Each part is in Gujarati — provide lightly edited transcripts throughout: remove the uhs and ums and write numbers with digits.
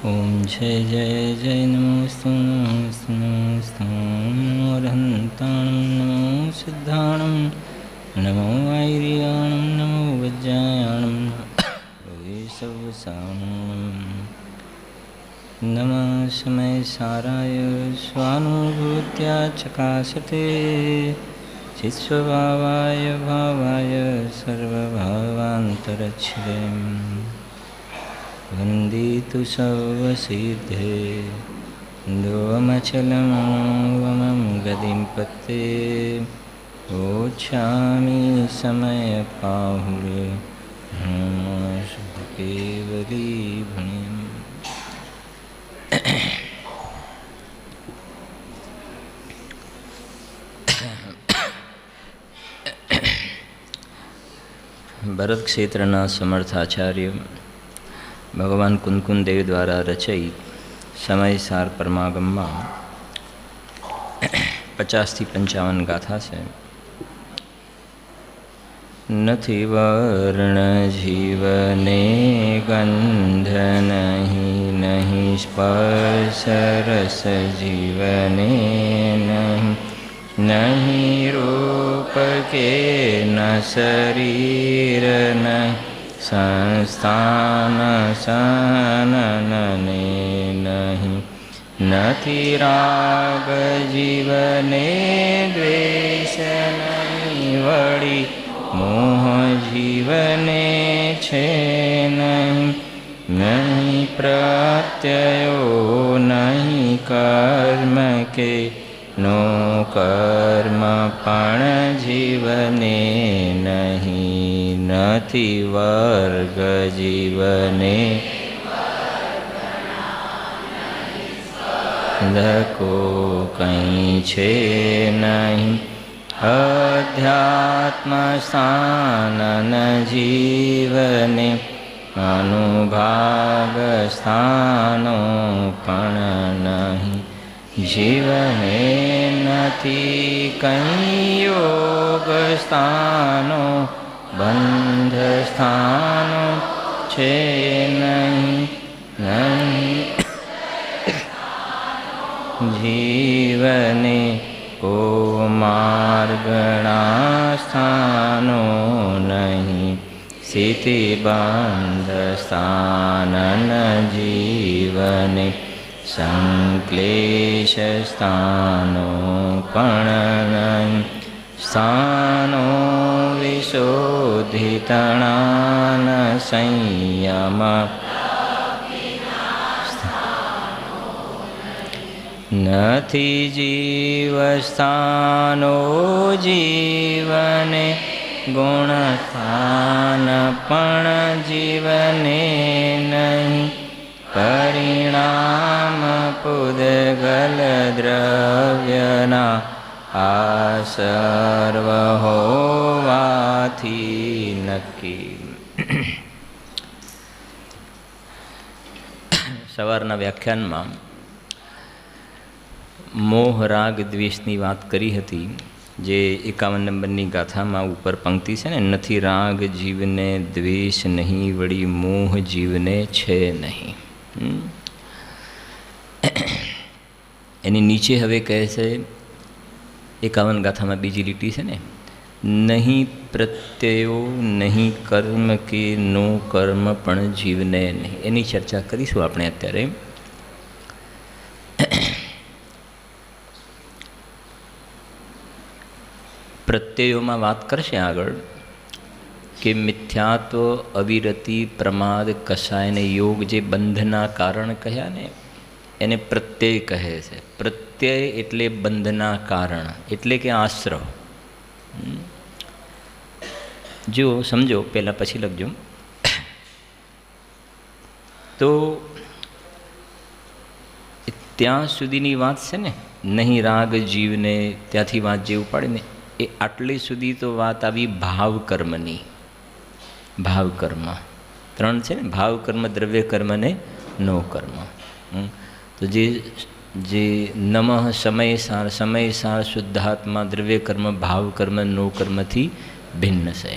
ओम जय जय जय नमोस्तु नमोस्तु नमोस्तु नमो रहन्ताणं नमो सिद्धाणं नमो वैरियाणं नमो वज्रायाणं वेशवसाणं नमः समय साराय स्वानुभूत्या चकाशते चित्स्वभावाय भावाय सर्वभावान्तरच्छिदे वन्दितु सर्वसिद्धे दोमचलमणोवमं गतिं पत्ते ओच्छामि समयपाहुरे केवली भणिम्। ભરત ક્ષેત્રના સમર્થ આચાર્ય ભગવાન કુંદકુંદ દેવ દ્વારા રચિત સમયસાર પરમાગમમાં 50 થી 55 ગાથા છે. નથી વર્ણ જીવને ગંધ નહીં, નહીં સ્પર્શ રસ જીવને નહીં, નહીં રૂપ કે ન શરીર નહીં, સંસ્થાન સનને નહીં, નથી રાગ જીવને દ્વેષ નહીં, વળી મોહ જીવને છે નહીં, નહીં પ્રત્યયો નહીં કર્મ કે નો કર્મ પણ જીવને નહીં, નથી વર્ગ જીવને ધકો કંઈ છે નહીં, અધ્યાત્મ સ્થાનન જીવને અનુભાગ સ્થાનો પણ નહીં, જીવને નથી કંઈ યોગ સ્થાનો, બંધ સ્થાનો છે નહીં, નહીં જીવને કો માર્ગણા સ્થાનો નહીં, સ્થિતિ બંધ સ્થાનન જીવને સંક્લેશ સ્થાનો પણ નહીં, સ્થાનો વિશોધિતણાન સંયમ નથી જીવ સ્થાનો, જીવને ગુણ સ્થાન પણ જીવને નહીં, પરિણામ પૂદગલ દ્રવ્યના આ સર્વ હોવાથી નક્કી. સવારના વ્યાખ્યાનમાં મોહ રાગ દ્વેષની વાત કરી હતી, જે 51 નંબરની ગાથામાં ઉપર પંક્તિ છે ને, નથી રાગ જીવને દ્વેષ નહીં, વળી મોહ જીવને છે નહીં. એની નીચે હવે કહે છે 51 ગાથામાં બીજી લીટી છે ને, નહીં પ્રત્યયો નહીં કર્મ કે નો કર્મ પણ જીવને નહીં. એની ચર્ચા કરીશું આપણે અત્યારે. પ્રત્યયોમાં વાત કરશે આગળ કે મિથ્યાત્વ, અવિરતિ, પ્રમાદ, કષાય ને યોગ જે બંધના કારણ કહ્યા ને એને પ્રત્યય કહે છે. પ્રત્યય એટલે બંધના કારણ, એટલે કે આશ્રવ. જો સમજો, પહેલાં પછી લખજો. તો ત્યાં સુધીની વાત છે ને, નહીં રાગ જીવને, ત્યાંથી વાત જે ઉપાડે ને એ આટલી સુધી તો વાત આવી ભાવકર્મની. ભાવકર્મ 3 છે ને, ભાવકર્મ, દ્રવ્ય કર્મ ને નો કર્મ. તો જે નમઃ સમયસાર, સમયસાર શુદ્ધાત્મા, દ્રવ્ય કર્મ, ભાવકર્મ, નો કર્મથી ભિન્ન છે.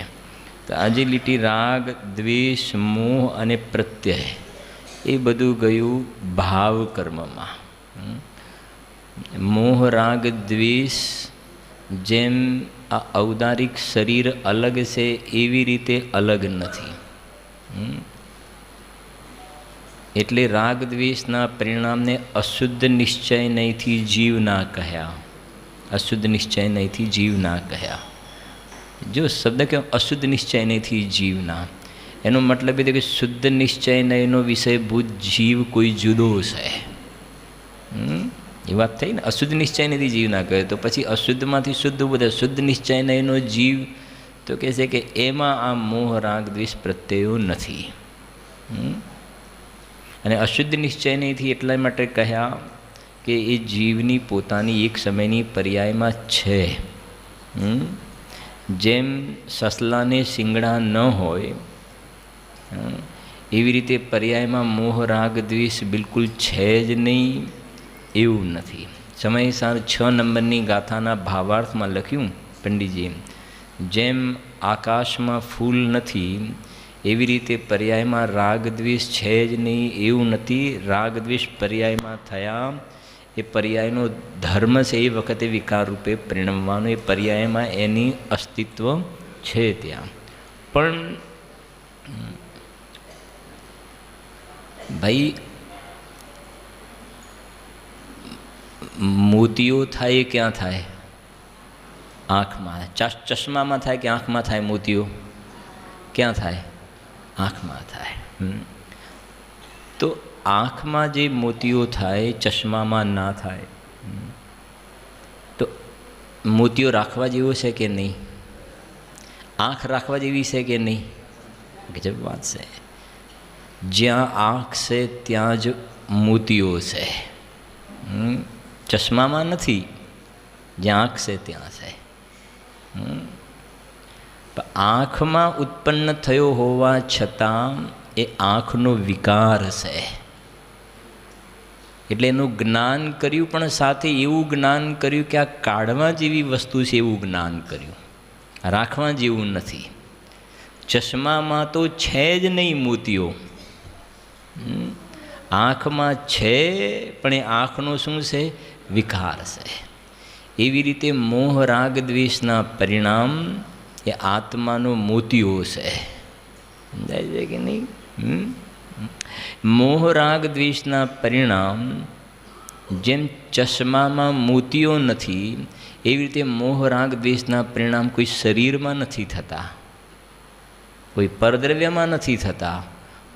તો આજે લીટી રાગ, દ્વેષ, મોહ અને પ્રત્યય એ બધું ગયું ભાવ કર્મમાં. મોહ રાગ દ્વેષ જેમ આ ઔદારિક શરીર અલગ છે એવી રીતે અલગ નથી. એટલે રાગ દ્વેષના પરિણામને અશુદ્ધ નિશ્ચય નહીંથી જીવ ના કહ્યા. અશુદ્ધ નિશ્ચય નહીંથી જીવ ના કહ્યા. જો શબ્દ કે અશુદ્ધ નિશ્ચય નહીંથી જીવ ના, એનો મતલબ એ કે શુદ્ધ નિશ્ચય નહીંનો વિષયભૂત જીવ કોઈ જુદો છે. એ વાત થઈ ને. અશુદ્ધ નિશ્ચય નથી જીવ ના કહે તો પછી અશુદ્ધમાંથી શુદ્ધ બધે શુદ્ધ નિશ્ચય નહીંનો જીવ તો કહે છે કે એમાં આ મોહ રાગ દ્વેષ પ્રત્યયો નથી. અને અશુદ્ધ નિશ્ચય નહીંથી એટલા માટે કહ્યા કે એ જીવની પોતાની એક સમયની પર્યાયમાં છે. જેમ સસલાને શિંગડા ન હોય એવી રીતે પર્યાયમાં મોહ રાગ દ્વેષ બિલકુલ છે જ નહીં એવું નથી. સમયસાર 6 નંબરની ગાથાના ભાવાર્થમાં લખ્યું પંડિતજીએ, જેમ આકાશમાં ફૂલ નથી એવી રીતે પર્યાયમાં રાગ દ્વેષ છે જ નહીં એવું નથી. રાગ દ્વેષ પર્યાયમાં થયા એ પર્યાયનો ધર્મ છે એ વખતે વિકાર રૂપે પરિણમવાનો, એ પર્યાયમાં એની અસ્તિત્વ છે ત્યાં. પણ ભાઈ મોતીઓ થાય એ ક્યાં થાય? આંખમાં. ચશ્મામાં થાય કે આંખમાં થાય? મોતીઓ ક્યાં થાય? આંખમાં થાય. તો આંખમાં જે મોતીઓ થાય ચશ્મામાં ના થાય. તો મોતીઓ રાખવા જેવો છે કે નહીં? આંખ રાખવા જેવી છે કે નહીં? ગજબ વાત છે. જ્યાં આંખ છે ત્યાં જ મોતીઓ છે. ચશ્મામાં નથી, જ્યાં આંખ છે ત્યાં છે. આંખમાં ઉત્પન્ન થયો હોવા છતાં એ આંખનો વિકાર છે. એટલે એનું જ્ઞાન કર્યું, પણ સાથે એવું જ્ઞાન કર્યું કે આ કાઢવા જેવી વસ્તુ છે એવું જ્ઞાન કર્યું, રાખવા જેવું નથી. ચશ્મામાં તો છે જ નહીં મોતીઓ, આંખમાં છે પણ એ આંખનો શું છે? વિકાર છે. એવી રીતે મોહ રાગ દ્વેષના પરિણામ એ આત્માનો મોતીઓ છે. સમજાય છે કે નહીં? મોહ રાગ દ્વેષના પરિણામ જેમ ચશ્મામાં મોતીઓ નથી એવી રીતે મોહ રાગ દ્વેષના પરિણામ કોઈ શરીરમાં નથી થતા, કોઈ પરદ્રવ્યમાં નથી થતા,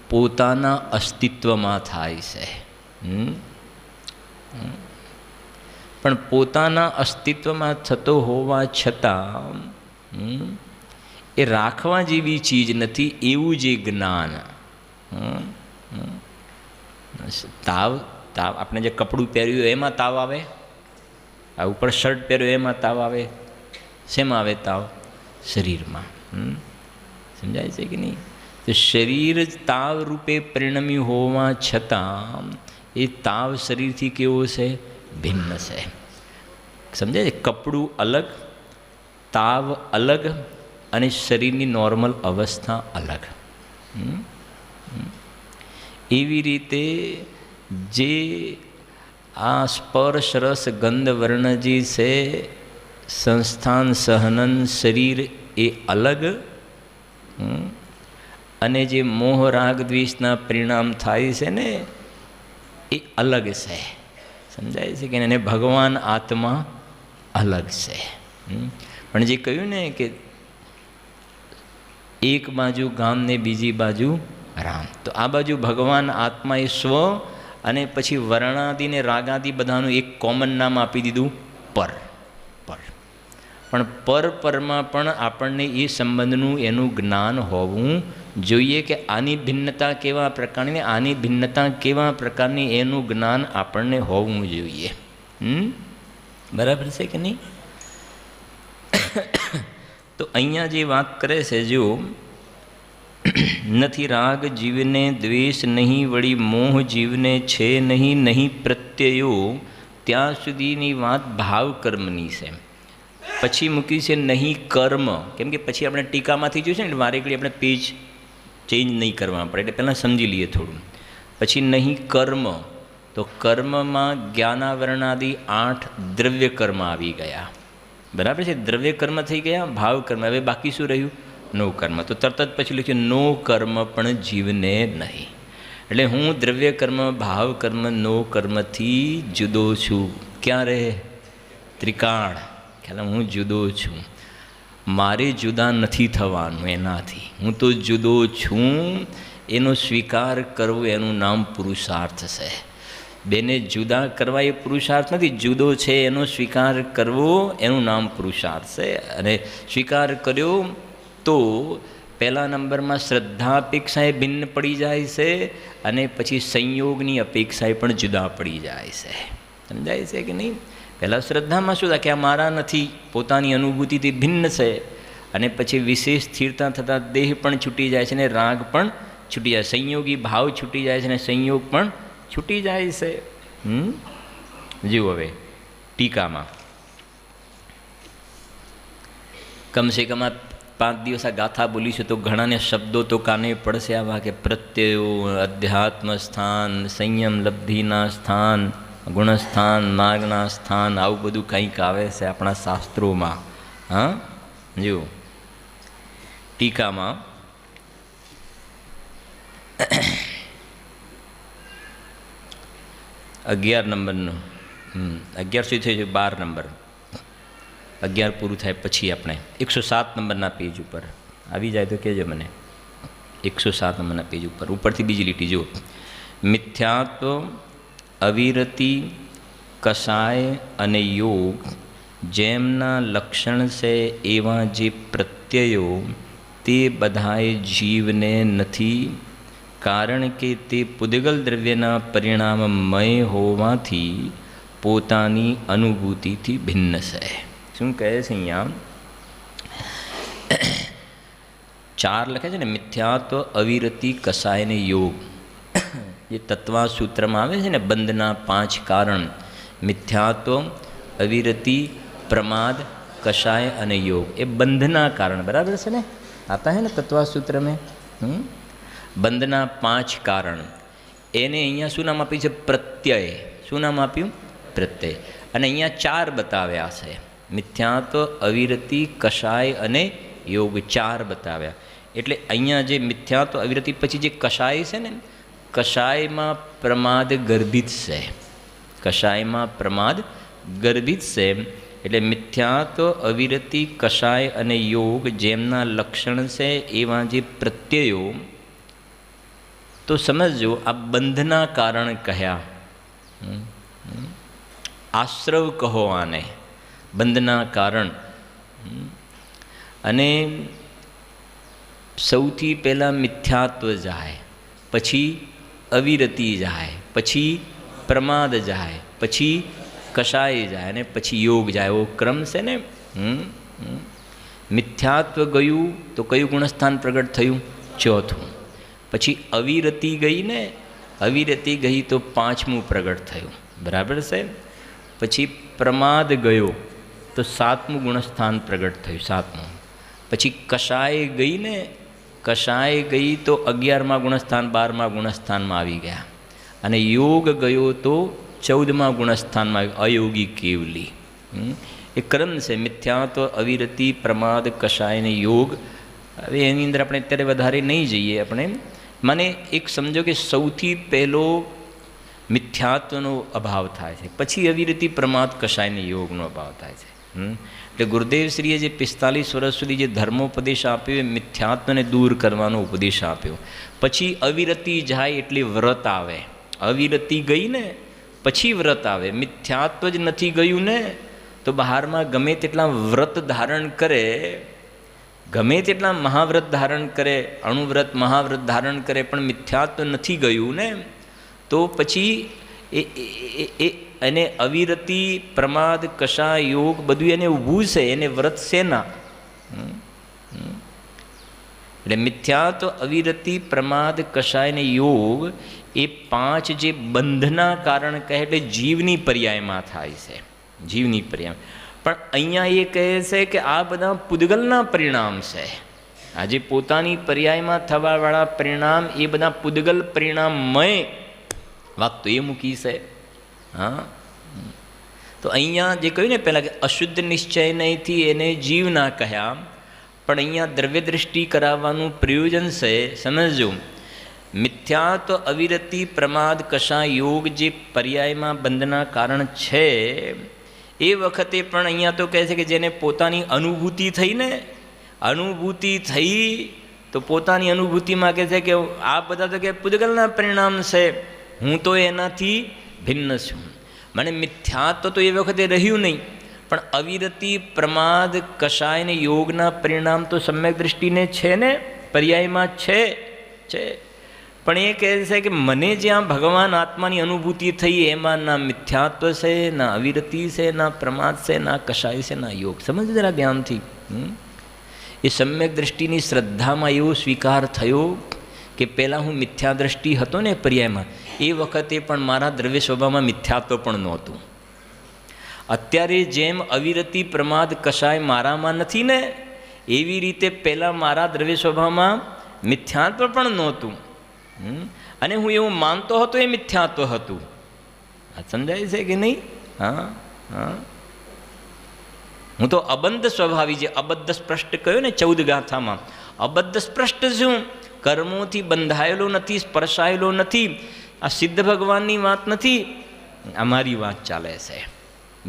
પોતાના અસ્તિત્વમાં થાય છે. પણ પોતાના અસ્તિત્વમાં થતો હોવા છતાં એ રાખવા જેવી ચીજ નથી એવું જે જ્ઞાન. તાવ તાવ આપણે જે કપડું પહેર્યું એમાં તાવ આવે, આ ઉપર શર્ટ પહેર્યું એમાં તાવ આવે. શેમાં આવે તાવ? શરીરમાં. સમજાય છે કે નહીં? તો શરીર તાવ રૂપે પરિણમ્યું હોવા છતાં એ તાવ શરીરથી કેવો છે? ભિન્ન છે. સમજાય છે? કપડું અલગ, તાવ અલગ અને શરીરની નોર્મલ અવસ્થા અલગ. એવી રીતે જે આ સ્પર્શ રસ ગંધ વર્ણ જે છે સંસ્થાન સહનન શરીર એ અલગ, અને જે મોહ રાગ દ્વેષના પરિણામ થાય છે ને એ અલગ છે. સમજાય છે કે એને ભગવાન આત્મા અલગ છે. પણ જે કહ્યું ને કે એક બાજુ ગામ ને બીજી બાજુ રામ, તો આ બાજુ ભગવાન આત્મા એ સ્વ, અને પછી વર્ણાદિ ને રાગાદિ બધાનું એક કોમન નામ આપી દીધું પર. પણ પરમાં પણ આપણને એ સંબંધનું એનું જ્ઞાન હોવું જોઈએ કે આની ભિન્નતા કેવા પ્રકારની, આની ભિન્નતા કેવા પ્રકારની, એનું જ્ઞાન આપણને હોવું જોઈએ. બરાબર છે કે નહીં? તો અહીંયા જે વાત કરે છે, જો નથી રાગ જીવને દ્વેષ નહીં, વળી મોહ જીવને છે નહીં, નહીં પ્રત્યયો, ત્યાં સુધીની વાત ભાવ કર્મની છે. પછી મૂકી છે નહીં કર્મ, કેમ કે પછી આપણે ટીકામાંથી જોઈશે ને વારે ઘડી આપણે પેજ ચેન્જ નહીં કરવા પડે, એટલે પહેલાં સમજી લઈએ થોડું. પછી નહીં કર્મ, તો કર્મમાં જ્ઞાનાવરણાદિ 8 દ્રવ્ય કર્મ આવી ગયા, બરાબર છે. દ્રવ્ય કર્મ થઈ ગયા, ભાવ કર્મ. હવે બાકી શું રહ્યું? નો કર્મ. તો તરત જ પછી લખ્યું નો કર્મ પણ જીવને નહીં. એટલે હું દ્રવ્ય કર્મ, ભાવ કર્મ, નો કર્મથી જુદો છું. ક્યાં રહે? ત્રિકાળ. ખ્યાલ, હું જુદો છું. મારે જુદા નથી થવાનું એનાથી. હું તો જુદો છું, એનો સ્વીકાર કરવો એનું નામ પુરુષાર્થ છે. બેને જુદા કરવા એ પુરુષાર્થ નથી, જુદો છે એનો સ્વીકાર કરવો એનું નામ પુરુષાર્થ છે. અને સ્વીકાર કર્યો તો પહેલા નંબરમાં શ્રદ્ધા અપેક્ષાએ ભિન્ન પડી જાય છે, અને પછી સંયોગની અપેક્ષાએ પણ જુદા પડી જાય છે. સમજાય છે કે નહીં? પહેલાં શ્રદ્ધામાં શું થાય કે આ મારા નથી, પોતાની અનુભૂતિથી ભિન્ન છે. અને પછી વિશેષ સ્થિરતા થતાં દેહ પણ છૂટી જાય છે, અને રાગ પણ છૂટી જાય, સંયોગી ભાવ છૂટી જાય છે, અને સંયોગ પણ છૂટી જાય છે. જુઓ હવે ટીકામાં કમસે કમ 5 દિવસ આ ગાથા બોલીશું તો ઘણાને શબ્દો તો કાને પડશે આવા કે પ્રત્યયો, અધ્યાત્મ સ્થાન, સંયમ લબ્ધિના સ્થાન, ગુણસ્થાન, માર્ગના સ્થાન, આવું બધું કંઈક આવે છે આપણા શાસ્ત્રોમાં. હા, જુઓ ટીકામાં 11 નંબરનું 11 સુધી થઈ છે, 12 નંબર 11 પૂરું થાય પછી આપણે 107 નંબરના પેજ ઉપર આવી જાય તો કહેજો મને. 107 નંબરના પેજ ઉપર ઉપરથી બીજી લીટી જુઓ. મિથ્યાત્વ, અવિરતિ, કષાય અને યોગ જેમના લક્ષણ છે એવા જે પ્રત્યયો તે બધાએ જીવને નથી, કારણ કે તે પુદ્ગલ દ્રવ્યના પરિણામમય હોવાથી પોતાની અનુભૂતિથી ભિન્ન છે. શું કહે છે અહીંયા? 4 લખે છે ને, મિથ્યાત્વ, અવિરતિ, કષાય અને યોગ. એ તત્વા સૂત્રમાં આવે છે ને, બંધના 5 કારણ: મિથ્યાત્વ, અવિરતિ, પ્રમાદ, કષાય અને યોગ. એ બંધના કારણ બરાબર છે ને, આતા હે ને તત્વા સૂત્ર में. બંધના 5 કારણ. એને અહીંયા શું નામ આપ્યું છે? પ્રત્યય. શું નામ આપ્યું? પ્રત્યય. અને અહીંયા 4 બતાવ્યા છે: મિથ્યાત્વ, અવિરતિ, કષાય અને યોગ. 4 બતાવ્યા. એટલે અહીંયા જે મિથ્યાત્વ, અવિરતિ પછી જે કષાય છે ને, કષાયમાં પ્રમાદ ગર્ભિત છે. કષાયમાં પ્રમાદ ગર્ભિત છે. એટલે મિથ્યાત્વ, અવિરતિ, કષાય અને યોગ જેમના લક્ષણ છે એવા જે પ્રત્યયો, તો સમજો આ બંધના કારણ કહ્યા. આશ્રવ કહો આને, બંધના કારણ. અને સૌથી પહેલાં મિથ્યાત્વ જાય, પછી અવિરતિ જાય, પછી પ્રમાદ જાય, પછી કષાય જાય, અને પછી યોગ જાય. એવો ક્રમ છે ને. મિથ્યાત્વ ગયું તો કયું ગુણસ્થાન પ્રગટ થયું? 4થું. પછી અવિરતિ ગઈ ને, અવિરતિ ગઈ તો 5મું પ્રગટ થયું, બરાબર છે. પછી પ્રમાદ ગયો તો 7મું ગુણસ્થાન પ્રગટ થયું, 7મું. પછી કષાય ગઈ ને, કષાય ગઈ તો 11મા ગુણસ્થાન, 12મા ગુણસ્થાનમાં આવી ગયા. અને યોગ ગયો તો 14મા ગુણસ્થાનમાં, અયોગી કેવલી. એ ક્રમ છે: મિથ્યાત્વ, અવિરતિ, પ્રમાદ, કષાય અને યોગ. હવે એની અંદર આપણે અત્યારે વધારે નહીં જઈએ. આપણે મને એક સમજો કે સૌથી પહેલો મિથ્યાત્વનો અભાવ થાય છે, પછી અવિરતિ, પ્રમાદ, કષાય અને યોગનો અભાવ થાય છે. એટલે ગુરુદેવશ્રીએ જે 45 વર્ષ સુધી જે ધર્મોપદેશ આપ્યો એ મિથ્યાત્વને દૂર કરવાનો ઉપદેશ આપ્યો. પછી અવિરતિ જાય એટલે વ્રત આવે. અવિરતિ ગઈ ને પછી વ્રત આવે. મિથ્યાત્વ જ નથી ગયું ને તો બહારમાં ગમે તેટલા વ્રત ધારણ કરે, ગમે તેટલા મહાવ્રત ધારણ કરે, અણુવ્રત, મહાવ્રત ધારણ કરે, પણ મિથ્યાત્વ નથી ગયું ને તો પછી એને અવિરતિ, પ્રમાદ, કષા, યોગ બધું એને ઊભું છે. એને વ્રત શેના? એટલે મિથ્યાત્વ, અવિરતિ, પ્રમાદ, કષાય અને યોગ એ 5 જે બંધના કારણ કહે, એટલે જીવની પર્યાયમાં થાય છે. જીવની પર્યાય. પણ અહીંયા એ કહે છે કે આ બધા પુદ્ગલના પરિણામ છે. આજે પોતાની પર્યાયમાં થવાવાળા પરિણામ એ બધા પુદ્ગલ પરિણામમય વાત તો એ મૂકી છે. હા, તો અહીંયા જે કહ્યું ને પહેલાં કે અશુદ્ધ નિશ્ચય નહીંથી એને જીવ ના કહ્યા, પણ અહીંયા દ્રવ્ય દૃષ્ટિ કરાવવાનું પ્રયોજન છે. સમજો, મિથ્યાત્વ અવિરતિ પ્રમાદ કશા યોગ જે પર્યાયમાં બંધના કારણ છે, એ વખતે પણ અહીંયા તો કહે છે કે જેને પોતાની અનુભૂતિ થઈ ને, અનુભૂતિ થઈ તો પોતાની અનુભૂતિમાં કહે છે કે આ બધા તો કે પૂદગલના પરિણામ છે, હું તો એનાથી ભિન્ન છું. મને મિથ્યાત્વ તો એ વખતે રહ્યું નહીં, પણ અવિરતિ પ્રમાદ કશાય ને યોગના પરિણામ તો સમ્યક દૃષ્ટિને છે ને, પર્યાયમાં છે. પણ એ કહે છે કે મને જ્યાં ભગવાન આત્માની અનુભૂતિ થઈ એમાં ના મિથ્યાત્વ છે, ના અવિરતિ છે, ના પ્રમાદ છે, ના કશાય છે, ના યોગ. સમજ જરા ધ્યાનથી. એ સમ્યક દૃષ્ટિની શ્રદ્ધામાં એવો સ્વીકાર થયો કે પહેલાં હું મિથ્યા દૃષ્ટિ હતો ને પર્યાયમાં, એ વખતે પણ મારા દ્રવ્ય સ્વભાવમાં મિથ્યાત્વ પણ નહોતું. અત્યારે જેમ અવિરતિ પ્રમાદ કશાય મારામાં નથી ને, એવી રીતે પહેલાં મારા દ્રવ્ય સ્વભાવમાં મિથ્યાત્વ પણ નહોતું. અને હું એવું માનતો હતો એ મિથ્યાત્વ હતું. આ સમજાય છે કે નહીં? હા હા. હું તો અબદ્ધ સ્વભાવી, જે અબદ્ધ સ્પષ્ટ કહ્યું ને 14 ગાથામાં, અબદ્ધ સ્પષ્ટ છું, કર્મોથી બંધાયેલો નથી, સ્પર્શાયેલો નથી. આ સિદ્ધ ભગવાનની વાત નથી, અમારી વાત ચાલે છે.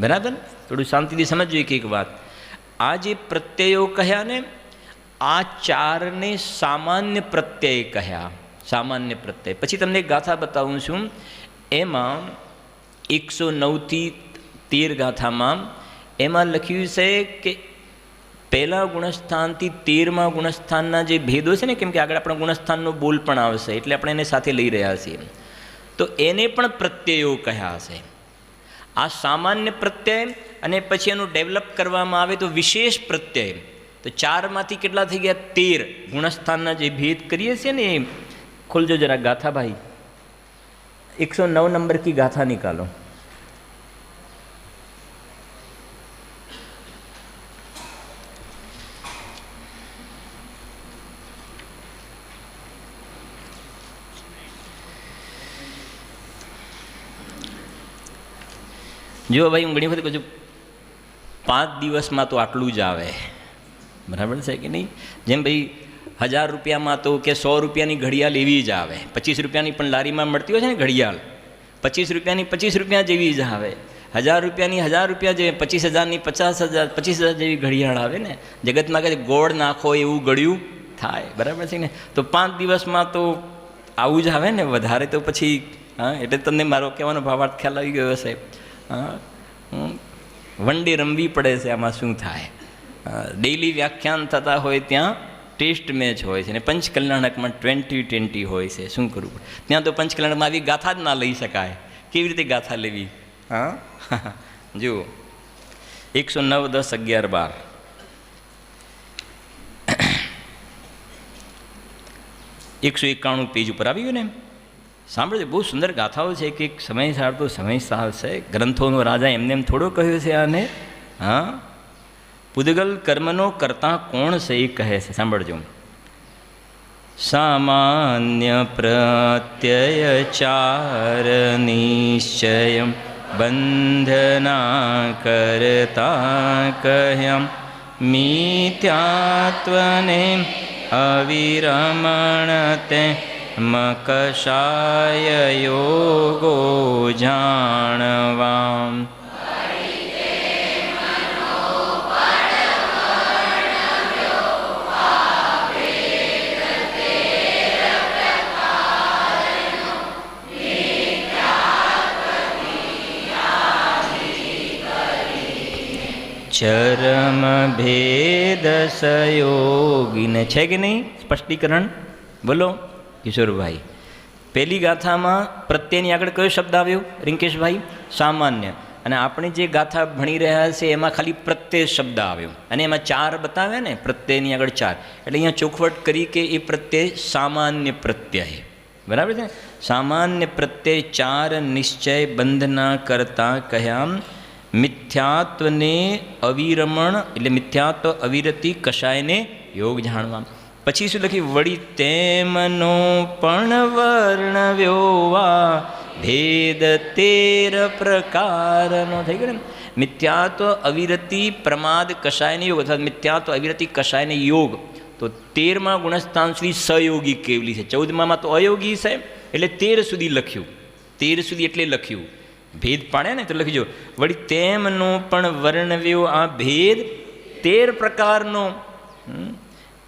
બરાબર? થોડું શાંતિથી સમજવું એક વાત. આ જે પ્રત્યયો કહ્યા ને, આ 4ને સામાન્ય પ્રત્યય કહ્યા. સામાન્ય પ્રત્યય. પછી તમને એક ગાથા બતાવું છું. એમાં 109થી 13 ગાથામાં એમાં લખ્યું છે કે પહેલા ગુણસ્થાનથી 13મા ગુણસ્થાનના જે ભેદો છે ને, કેમ કે આગળ આપણા ગુણસ્થાનનો બોલ પણ આવશે, એટલે આપણે એને સાથે લઈ રહ્યા છીએ, તો એને પણ પ્રત્યયો કહ્યા છે. આ સામાન્ય પ્રત્યય, અને પછી એનું ડેવલપ કરવામાં આવે તો વિશેષ પ્રત્યય. તો 4માંથી કેટલા થઈ ગયા? 13 ગુણસ્થાનના જે ભેદ કરીએ છીએ ને, એ ખોલજો જરા ગાથા ભાઈ. 109 નંબર કી ગાથા નિકાલો. જો ભાઈ, હું ઘણી વખત કહું છું 5 દિવસમાં તો આટલું જ આવે. બરાબર છે કે નહીં? જેમ ભાઈ 1000 રૂપિયામાં તો કે 100 રૂપિયાની ઘડિયાળ એવી જ આવે. 25 રૂપિયાની પણ લારીમાં મળતી હોય છે ને ઘડિયાળ, 25 રૂપિયાની 25 રૂપિયા જેવી જ આવે. 1000 રૂપિયાની 1000 રૂપિયા જેવી, 25,000ની 50,000 25,000 જેવી ઘડિયાળ આવે ને. જગતમાં કહે ગોળ નાખો એવું ગળ્યું થાય. બરાબર છે ને? તો 5 દિવસમાં તો આવું જ આવે ને, વધારે તો પછી. હા, એટલે તમને મારો કહેવાનો ભાવાર્થ ખ્યાલ આવી ગયો હશે. હા, વન ડે રમવી પડે છે. આમાં શું થાય? ડેઇલી વ્યાખ્યાન થતા હોય ત્યાં ટેસ્ટ મેચ હોય છે, ને પંચકલ્યાણકમાં 20-20 હોય છે. શું કરવું? ત્યાં તો પંચકલ્યાણકમાં આવી ગાથા જ ના લઈ શકાય. કેવી રીતે ગાથા લેવી? હા, જુઓ 109, 10, 11, 12. એકસો 91 પેજ ઉપર આવી ગયું ને. સાંભળજો, બહુ સુંદર ગાથાઓ છે. કે એક સમય સાર તો સમય સાર છે. ગ્રંથોનો રાજા એમને એમ થોડો કહ્યું છે આને. હા, પૂદગલ કર્મનો કરતા કોણ છે એ કહે છે. સાંભળજો. સામાન્ય પ્રત્યય 4 નિશ્ચય બંધના કરતા કહ્યા, મિથ્યાત્વને અવિરમણ તે મકશાય યોગો જાણવા. ચરમ ભેદ સયોગીને છે કે નહીં? સ્પષ્ટીકરણ બોલો કિશોરભાઈ. પહેલી ગાથામાં પ્રત્યેની આગળ કયો શબ્દ આવ્યો રિંકેશભાઈ? સામાન્ય. અને આપણે જે ગાથા ભણી રહ્યા છે એમાં ખાલી પ્રત્યય શબ્દ આવ્યો, અને એમાં 4 બતાવ્યા ને, પ્રત્યયની આગળ 4. એટલે અહીંયા ચોખવટ કરી કે એ પ્રત્યય સામાન્ય પ્રત્યય. બરાબર છે? સામાન્ય પ્રત્યય 4 નિશ્ચય બંધના કરતા કહ્યા, મિથ્યાત્વને અવિરમણ એટલે મિથ્યાત્વ અવિરતિ કશાયને યોગ જાણવા. પછી શું લખ્યું? વળી તેમનો પણ વર્ણવ્યો વા ભેદ 13 પ્રકારનો થઈ ગયો ને. મિથ્યાત્વ અવિરતિ પ્રમાદ કષાયને યોગ અથવા મિથ્યાત્વ અવિરતિ કષાયને યોગ. તો 13મા ગુણસ્થાન સુધી સહયોગી કેવલી છે, 14માં તો અયોગી છે, એટલે 13 સુધી લખ્યું. 13 સુધી એટલે લખ્યું. ભેદ પાડે ને તો લખીજો. વળી તેમનો પણ વર્ણવ્યો આ ભેદ 13 પ્રકારનો.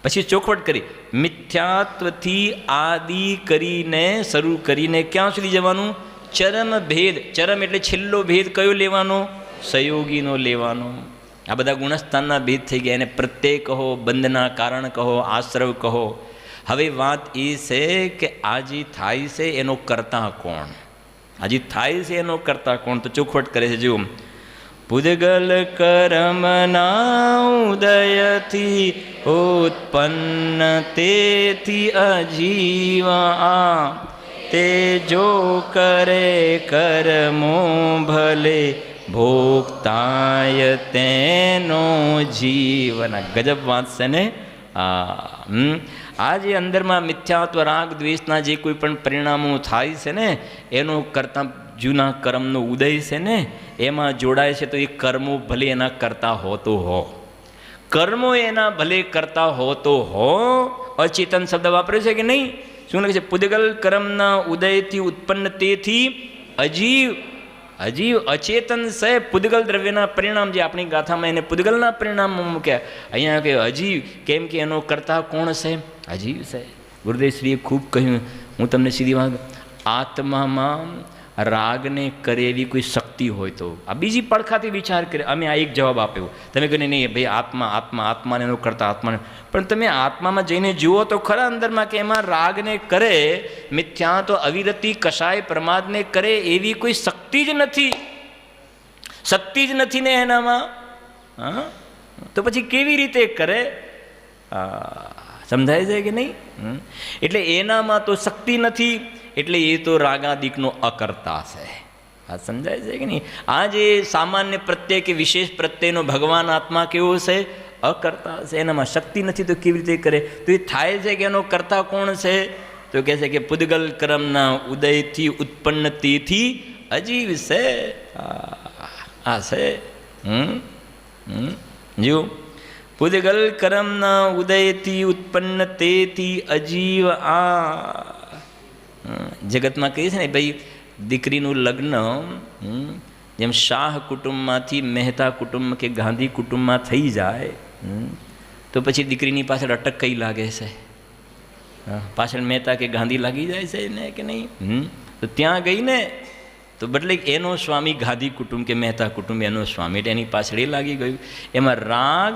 પછી ચોખવટ કરી, મિથ્યાત્વથી આદિ કરીને શરૂ કરીને ક્યાં સુધી જવાનું? ચરમ ભેદ. ચરમ એટલે છેલ્લો ભેદ કયો લેવાનો? સહયોગીનો લેવાનો. આ બધા ગુણસ્થાનના ભેદ થઈ ગયા. એને પ્રત્યય કહો, બંધના કારણ કહો, આશ્રવ કહો. હવે વાત એ છે કે આ જે થાય છે એનો કરતા કોણ? આ જે થાય છે એનો કરતા કોણ? તો ચોખવટ કરે છે. જુઓ, પૂદગલ કર્મના ઉદયથી ઉત્પન્ન તેથી અજીવા, તે જો કરે કર્મો ભલે ભોગતાય તેનો જીવન. ગજબ વાત છે ને. આ જે અંદરમાં મિથ્યાત્વ રાગ દ્વેષના જે કોઈ પણ પરિણામો થાય છે ને એનો કરતા જૂના કર્મનો ઉદય છે ને એમાં જોડાય છે. તો એ કર્મો ભલે એના કરતા હોતો હો, કર્મો એના ભલે કરતા હોતો હો. અચેતન શબ્દ વાપર્યો છે કે નહીં? શું લખે છે? પૂદગલ કર્મના ઉદયથી ઉત્પન્ન તેથી અજીવ. અજીવ અચેતન છે. પૂદગલ દ્રવ્યના પરિણામ જે આપણી ગાથામાં એને પૂદગલના પરિણામમાં મૂક્યા. અહીંયા કે અજીવ, કેમ કે એનો કરતા કોણ છે? અજીવ છે. ગુરુદેવશ્રીએ ખૂબ કહ્યું. હું તમને સીધી વાત, આત્મામાં રાગને કરે એવી કોઈ શક્તિ હોય તો આ બીજી પડખાથી વિચાર કરે. અમે આ એક જવાબ આપ્યો. તમે કહ્યું નહીં ભાઈ આત્મા આત્મા આત્માને એનો કરતા આત્માને, પણ તમે આત્મામાં જઈને જુઓ તો ખરા અંદરમાં કે એમાં રાગને કરે, મિથ્યા તો અવિરતિ કષાય પ્રમાદને કરે એવી કોઈ શક્તિ જ નથી. શક્તિ જ નથી ને એનામાં. હા, તો પછી કેવી રીતે કરે? સમજાય છે કે નહીં? એટલે એનામાં તો શક્તિ નથી, એટલે એ તો રાગાદિકનો અકર્તા છે. આ સમજાય છે કે નહીં? આ જે સામાન્ય પ્રત્યય કે વિશેષ પ્રત્યયનો ભગવાન આત્મા કેવો છે? અકર્તા છે. એનામાં શક્તિ નથી તો કેવી રીતે કરે? તો એ થાય છે કે એનો કર્તા કોણ છે? તો કહે છે કે પૂદગલ કર્મના ઉદયથી ઉત્પન્ન તેથી અજીવ છે. આ છે. જો પૂદગલ કર્મના ઉદયથી ઉત્પન્ન તેથી અજીવ. આ જગતમાં કહે છે ને ભાઈ, દીકરીનું લગ્ન જેમ શાહ કુટુંબમાંથી મહેતા કુટુંબ કે ગાંધી કુટુંબમાં થઈ જાય તો પછી દીકરીની પાછળ અટક કઈ લાગે છે? પાછળ મહેતા કે ગાંધી લાગી જાય છે ને કે નહીં? તો ત્યાં ગઈ ને તો બદલે એનો સ્વામી ગાંધી કુટુંબ કે મહેતા કુટુંબ એનો સ્વામી, એટલે એની પાછળ એ લાગી ગયું. એમાં રાગ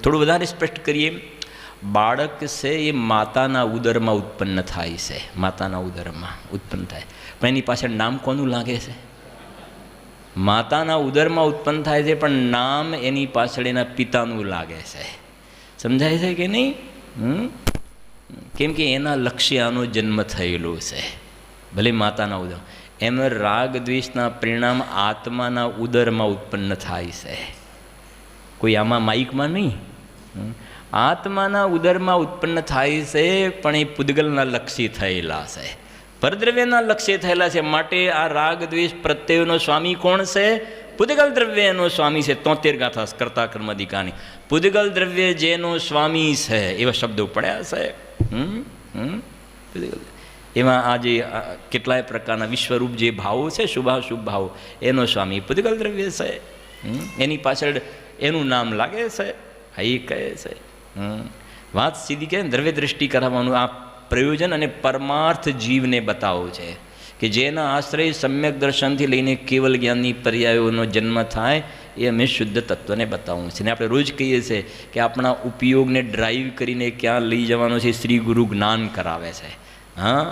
થોડું વધારે સ્પષ્ટ કરીએ. બાળક છે એ માતાના ઉદરમાં ઉત્પન્ન થાય છે. માતાના ઉદરમાં ઉત્પન્ન થાય, પણ એની પાછળ નામ કોનું લાગે છે? માતાના ઉદરમાં ઉત્પન્ન થાય છે, પણ નામ એની પાછળ એના પિતાનું લાગે છે. સમજાય છે કે નહીં? કેમ કે એના લક્ષ્ય આનો જન્મ થયેલો છે, ભલે માતાના ઉદર. એમ રાગ દ્વેષના પરિણામ આત્માના ઉદરમાં ઉત્પન્ન થાય છે, કોઈ આમાં માઇકમાં નહીં. આત્માના ઉદરમાં ઉત્પન્ન થાય છે, પણ એ પૂદગલના લક્ષ્ય થયેલા છે, પરદ્રવ્યના લક્ષ્ય થયેલા છે. માટે આ રાગ દ્વેષ પ્રત્યયનો સ્વામી કોણ છે? પૂદગલ દ્રવ્ય એનો સ્વામી છે. 73 ગાથા કર્તા કર્મધિકાની. પૂદગલ દ્રવ્ય જેનો સ્વામી છે એવા શબ્દો પડ્યા છે. એમાં આ જે કેટલાય પ્રકારના વિશ્વરૂપ જે ભાવો છે, શુભાશુભ ભાવો, એનો સ્વામી પૂદગલ દ્રવ્ય છે. એની પાછળ એનું નામ લાગે છે. હા, એ કહે છે. વાત સીધી કહે, દ્રવ્ય દ્રષ્ટિ કરાવવાનું આ પ્રયોજન અને પરમાર્થ જીવને બતાવવું છે કે જેના આશ્રય સમ્યક દર્શનથી લઈને કેવલ જ્ઞાનની પર્યાયોનો જન્મ થાય એ અમે શુદ્ધ તત્વને બતાવવું છે. ને આપણે રોજ કહીએ છીએ કે આપણા ઉપયોગને ડ્રાઈવ કરીને ક્યાં લઈ જવાનો છે, શ્રી ગુરુ જ્ઞાન કરાવે છે. હા,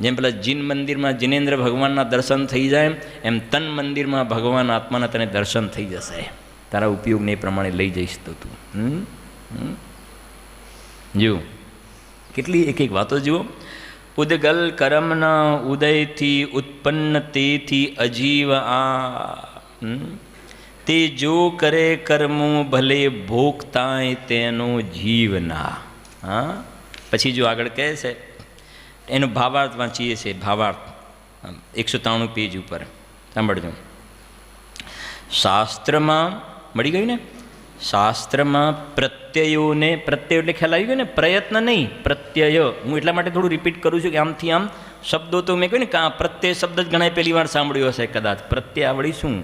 જેમ પેલા જીન મંદિરમાં જીનેન્દ્ર ભગવાનના દર્શન થઈ જાય એમ તન મંદિરમાં ભગવાન આત્માના તને દર્શન થઈ જશે. તારા ઉપયોગને એ પ્રમાણે લઈ જઈશ તો તું. જુઓ કેટલી એક એક વાતો જુઓ. પૂદગલ કર્મના ઉદયથી ઉત્પન્ન તેથી અજીવ. તે જો કરે કર્મો ભલે ભોગતાય તેનો જીવના. હા, પછી જો આગળ કહે છે એનો ભાવાર્થ વાંચીએ છીએ, ભાવાર્થ 193 પેજ ઉપર સાંભળજો. શાસ્ત્રમાં મળી ગયું ને, શાસ્ત્રમાં પ્રત્યયોને, પ્રત્યય એટલે ખ્યાલ આવી ગયો ને, પ્રયત્ન નહીં, પ્રત્યય. હું એટલા માટે થોડું રિપીટ કરું છું કે આમથી આમ શબ્દો તો મેં કહ્યું ને કે આ પ્રત્યય શબ્દ જ ઘણા પહેલી વાર સાંભળ્યો હશે કદાચ. પ્રત્યય આવડી શું?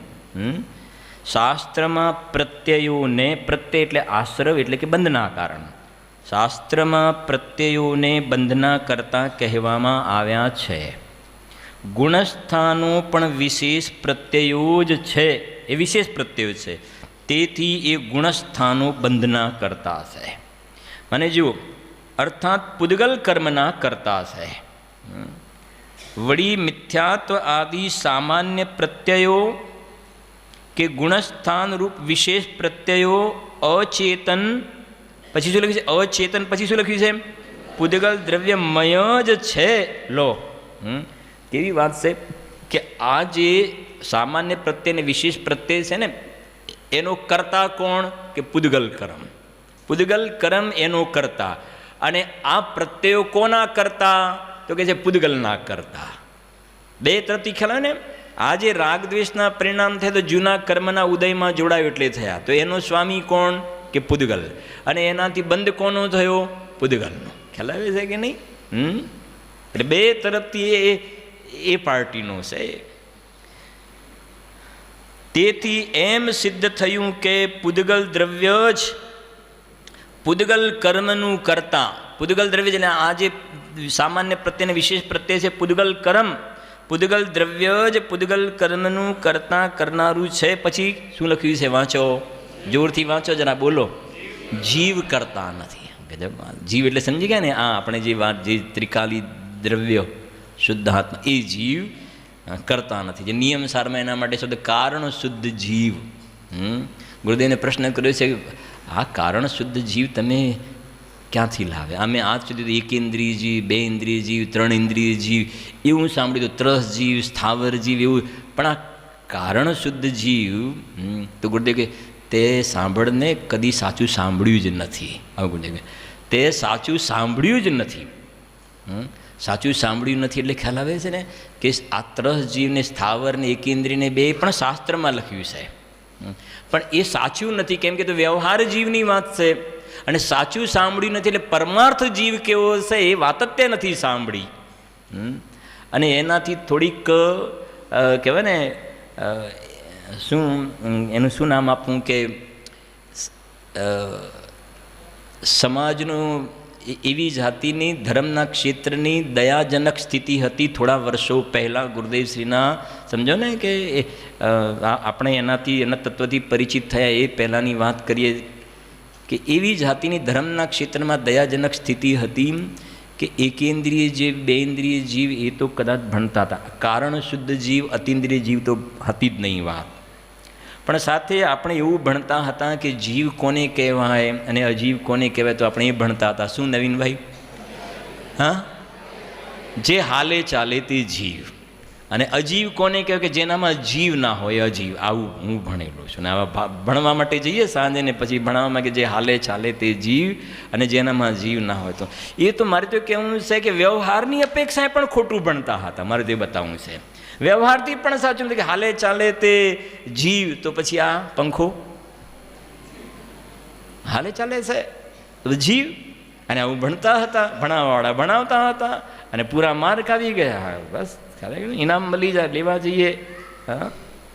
શાસ્ત્રમાં પ્રત્યયોને, પ્રત્યય એટલે આશ્રવ એટલે કે બંધના કારણ, શાસ્ત્રમાં પ્રત્યયોને બંધના કરતા કહેવામાં આવ્યા છે. ગુણસ્થાનો પણ વિશેષ પ્રત્યયો જ છે, એ વિશેષ પ્રત્યયો છે, તેથી એ ગુણસ્થાનો બંધના કરતા છે. મને જુઓ, અર્થાત પુદ્ગલ કર્મના કરતા છે. વળી મિથ્યાત્વ આદિ સામાન્ય પ્રત્યયો કે ગુણસ્થાન રૂપ વિશેષ પ્રત્યયો અચેતન, પછી શું લખ્યું છે? અચેતન પછી શું લખ્યું છે? પુદ્ગલ દ્રવ્યમય જ છે. લો, કેવી વાત છે કે આ જે સામાન્ય પ્રત્યય ને વિશેષ પ્રત્યય છે ને, એનો કર્તા કોણ? કે પુદ્ગલ કર્મ. પુદ્ગલ કર્મ એનો કર્તા. અને આ પ્રત્યયો કોના કરતા? તો કે છે પુદ્ગલના કરતા. બે તરફથી ખ્યાલ આવે ને. આ જે રાગ દ્વેષના પરિણામ થયા તો જૂના કર્મના ઉદયમાં જોડાયો એટલે થયા, તો એનો સ્વામી કોણ? કે પુદ્ગલ. અને એનાથી બંધ કોનો થયો? પુદ્ગલનો. ખ્યાલ આવે છે કે નહીં? એટલે બે તરફથી એ પાર્ટીનો છે. તેથી એમ સિદ્ધ થયું કે પુદ્ગલ દ્રવ્ય જ પુદ્ગલ કર્મનું કરતા. પુદ્ગલ દ્રવ્ય એટલે આ જે સામાન્ય પ્રત્યયને વિશેષ પ્રત્યય છે પુદ્ગલ કર્મ, પુદ્ગલ દ્રવ્ય જ પુદ્ગલ કર્મનું કરતા કરનારું છે. પછી શું લખ્યું છે? વાંચો, જોરથી વાંચો જરા, બોલો. જીવ કરતા નથી. જીવ એટલે સમજી ગયા ને, આ આપણે જે વાત, જે ત્રિકાલી દ્રવ્ય શુદ્ધ આત્મા, એ જીવ કરતા નથી. જે નિયમ સારમાં એના માટે શબ્દ કારણ શુદ્ધ જીવ. ગુરુદેવને પ્રશ્ન કર્યો છે, આ કારણ શુદ્ધ જીવ તમે ક્યાંથી લાવે? અમે આજ સુધી એક ઇન્દ્રિય જીવ, બે ઇન્દ્રિય જીવ, ત્રણ ઇન્દ્રિય જીવ એવું સાંભળ્યું, તો ત્રસ જીવ, સ્થાવર જીવ એવું, પણ આ કારણ શુદ્ધ જીવ, તો ગુરુદેવ કે તે સાંભળને કદી સાચું સાંભળ્યું જ નથી. આવું ગુરુદેવ કે તે સાચું સાંભળ્યું જ નથી. સાચું સાંભળ્યું નથી એટલે ખ્યાલ આવે છે ને કે આ ત્રસ જીવને, સ્થાવરને, એકેન્દ્રિયને બે પણ શાસ્ત્રમાં લખ્યું છે, પણ એ સાચું નથી. કેમ કે તો વ્યવહાર જીવની વાત છે, અને સાચું સાંભળ્યું નથી એટલે પરમાર્થ જીવ કેવો છે એ વાત જ તે નથી સાંભળી. અને એનાથી થોડીક કહેવાય ને, શું એનું શું નામ આપવું, કે સમાજનું એવી જાતિની ધર્મના ક્ષેત્રની દયાજનક સ્થિતિ હતી થોડા વર્ષો પહેલાં ગુરુદેવશ્રીના. સમજો ને કે આપણે એનાથી, એના તત્વથી પરિચિત થયા એ પહેલાંની વાત કરીએ કે એવી જાતિની ધર્મના ક્ષેત્રમાં દયાજનક સ્થિતિ હતી કે એકેન્દ્રિય જીવ, બે ઇન્દ્રિય જીવ એ તો કદાચ ભણતા હતા, કારણ શુદ્ધ જીવ, અતિન્દ્રિય જીવ તો હતી જ નહીં વાત. પણ સાથે આપણે એવું ભણતા હતા કે જીવ કોને કહેવાય અને અજીવ કોને કહેવાય, તો આપણે એ ભણતા હતા. શું નવીનભાઈ? હા, જે હાલે ચાલે તે જીવ. અને અજીવ કોને કહેવાય? કે જેનામાં જીવ ના હોય, અજીવ. આવું હું ભણેલો છું. ને આવા ભણવા માટે જઈએ સાંજે ને પછી ભણાવવામાં કે જે હાલે ચાલે તે જીવ અને જેનામાં જીવ ના હોય, તો એ તો મારે તો કહેવું છે કે વ્યવહારની અપેક્ષાએ પણ ખોટું ભણતા હતા. મારે તે બતાવવું છે. વ્યવહારથી પણ સાચું નથી કે હાલે ચાલે તે જીવ, તો પછી આ પંખો હાલે ચાલે છે તો જીવ. અને આવું ભણતા હતા, ભણાવવાવાળા ભણાવતા હતા અને પૂરા માર્ક આવી ગયા. બસ ઇનામ મળી જાય, લેવા જઈએ. હા,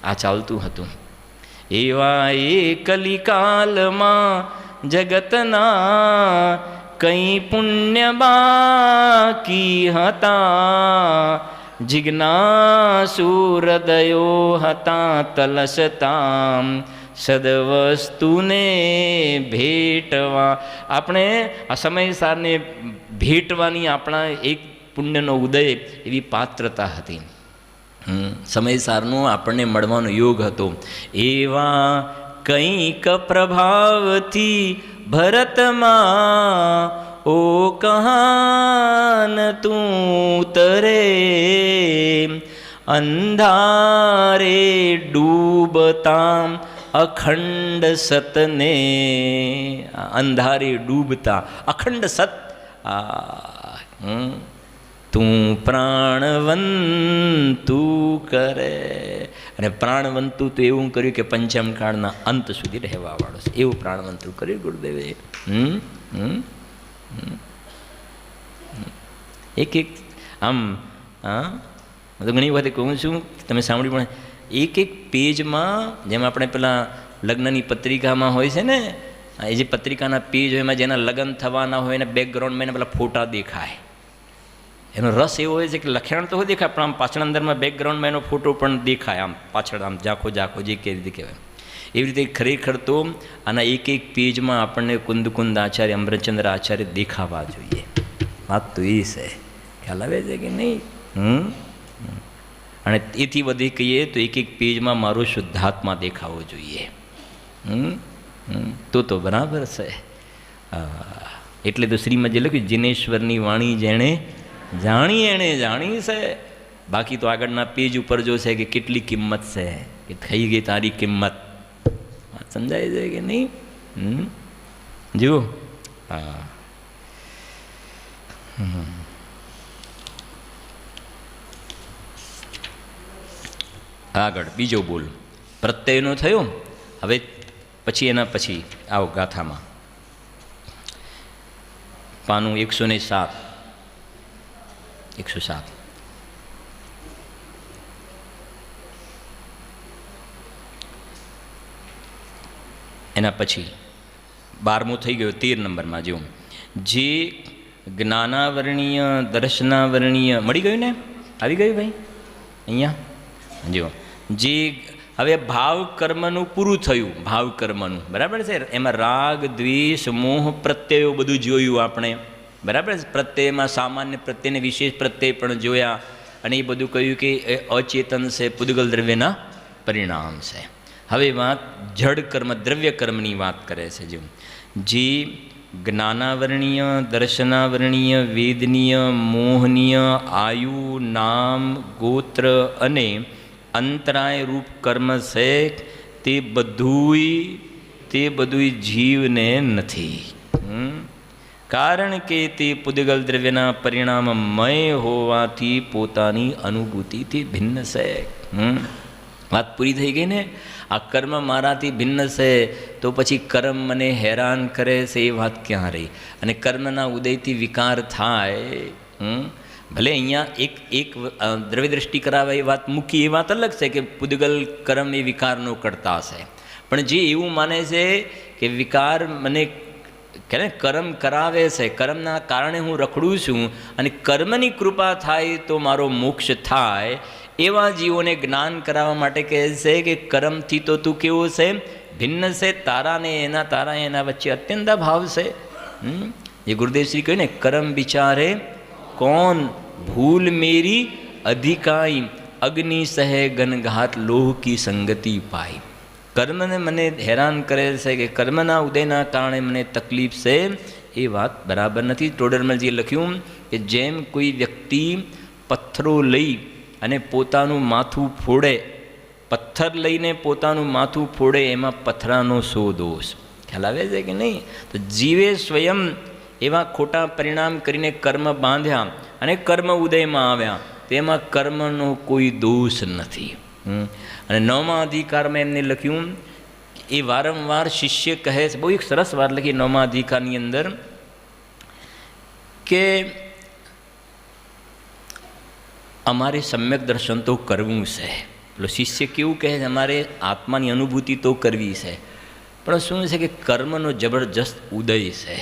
આ ચાલતું હતું. એવા એ કલિકાલમાં જગતના કંઈ પુણ્ય બાકી હતા, જિજ્ઞાસુ હૃદયો હતા તલસતા, સદવસ્તુને ભેટવા. આપણે આ સમયસારને ભેટવાની આપણા એક પુણ્યનો ઉદય એવી પાત્રતા હતી. સમયસારનો આપણને મળવાનો યોગ હતો. એવા કંઈક પ્રભાવથી ભરતમાં ઓ કહાન તું તરે, અંધારે ડૂબતા અખંડ સતને. અંધારે ડૂબતા અખંડ સત તું પ્રાણવંતું કરે. અને પ્રાણવંતું તો એવું કર્યું કે પંચમ કાળના અંત સુધી રહેવાવાળો છે, એવું પ્રાણવંતું કર્યું ગુરુદેવે. એક એક આમ હા તો ઘણી વખત કહું છું, તમે સાંભળ્યું પણ એક એક પેજમાં, જેમ આપણે પેલા લગ્નની પત્રિકામાં હોય છે ને, એ જે પત્રિકાના પેજ હોય એમાં જેના લગ્ન થવાના હોય એના બેકગ્રાઉન્ડમાં એના પેલા ફોટા દેખાય. એનો રસ એવો હોય છે કે લખાણ તો હોય દેખાય, પણ આમ પાછળ અંદરમાં બેકગ્રાઉન્ડમાં એનો ફોટો પણ દેખાય, આમ પાછળ આમ ઝાંખો ઝાંખો જે કે રીતે કહેવાય. એવી રીતે ખરેખર તો આના એક એક પેજમાં આપણને કુંદ આચાર્ય, અમરચંદ્ર આચાર્ય દેખાવા જોઈએ. વાત તો એ છે, ખ્યાલ આવે છે કે નહીં? અને એથી વધી કહીએ તો એક એક પેજમાં મારો શુદ્ધાત્મા દેખાવો જોઈએ. તો બરાબર છે. એટલે તો શ્રીમદ જે લખ્યું, જિનેશ્વરની વાણી જેણે જાણી એણે જાણી છે. બાકી તો આગળના પેજ ઉપર જો છે કે કેટલી કિંમત છે, કે થઈ ગઈ તારી કિંમત. સમજાય છે કે નહીં? જુઓ આગળ બીજો બોલ પ્રત્યયનો થયો. હવે પછી એના પછી આવો ગાથામાં પાનું 107 એના પછી 12મું થઈ ગયું, 13 નંબરમાં જેવું જે જ્ઞાનાવરણીય દર્શનાવરણીય મળી ગયું ને, આવી ગયું ભાઈ અહીંયા જો. જે હવે ભાવ કર્મનું પૂરું થયું, ભાવ કર્મનું બરાબર છે. એમાં રાગ દ્વેષ મોહ પ્રત્યયો બધું જોયું આપણે, બરાબર છે. પ્રત્યયમાં સામાન્ય પ્રત્યયને વિશેષ પ્રત્યય પણ જોયા, અને એ બધું કહ્યું કે એ અચેતન છે, પૂદગલ દ્રવ્યના પરિણામ છે. હવે વાત જડ કર્મ દ્રવ્ય કર્મની વાત કરે છે. જો જે જ્ઞાનાવરણીય દર્શનાવરણીય વેદનીય મોહનીય આયુ નામ ગોત્ર અને અંતરાય રૂપ કર્મ છે, તે બધુંય જીવને નથી. કારણ કે તે પૂદગલ દ્રવ્યના પરિણામમય હોવાથી પોતાની અનુભૂતિથી ભિન્ન છે. વાત પૂરી થઈ ગઈ ને? આ કર્મ મારાથી ભિન્ન છે તો પછી કર્મ મને હેરાન કરે છે, એ વાત ક્યાં રહી? અને કર્મના ઉદયથી વિકાર થાય. ભલે અહીંયા એક દ્રવ્ય દ્રષ્ટિ કરાવે એ વાત મૂકી, એ વાત અલગ છે કે પૂદગલ કર્મ એ વિકારનો કરતા છે. પણ જે એવું માને છે કે વિકાર મને કર્મ કરાવે છે, કર્મના કારણે હું રખડું છું અને કર્મની કૃપા થાય તો મારો મોક્ષ થાય, એવા જીવોને જ્ઞાન કરાવવા માટે કહે છે કે કર્મથી તો તું કેવો છે? ભિન્ન છે. તારા એના વચ્ચે અત્યંત ભાવ છે. જે ગુરુદેવશ્રી કહ્યું ને, કર્મ વિચારે કોણ ભૂલ મેરી અધિકાઈ, અગ્નિ સહે ગનઘાત લોહ કી સંગતિ પાઈ. કર્મને મને હેરાન કરે છે કે કર્મના ઉદયના કારણે મને તકલીફ છે, એ વાત બરાબર નથી. ટોડરમલજીએ લખ્યું કે જેમ કોઈ વ્યક્તિ પથ્થરો લઈ અને પોતાનું માથું ફોડે, પથ્થર લઈને પોતાનું માથું ફોડે, એમાં પથરાનો શો દોષ? ખ્યાલ આવે છે કે નહીં? તો જીવે સ્વયં એવા ખોટા પરિણામ કરીને કર્મ બાંધ્યા અને કર્મ ઉદયમાં આવ્યા, તેમાં કર્મનો કોઈ દોષ નથી. અને 9મા અધિકારમાં એમને લખ્યું, એ વારંવાર શિષ્ય કહે છે, બહુ એક સરસ વાત લખી 9મા અધિકારની અંદર, કે અમારે સમ્યક દર્શન તો કરવું છે. પેલો શિષ્ય કેવું કહે છે, અમારે આત્માની અનુભૂતિ તો કરવી છે, પણ શું છે કે કર્મનો જબરજસ્ત ઉદય છે,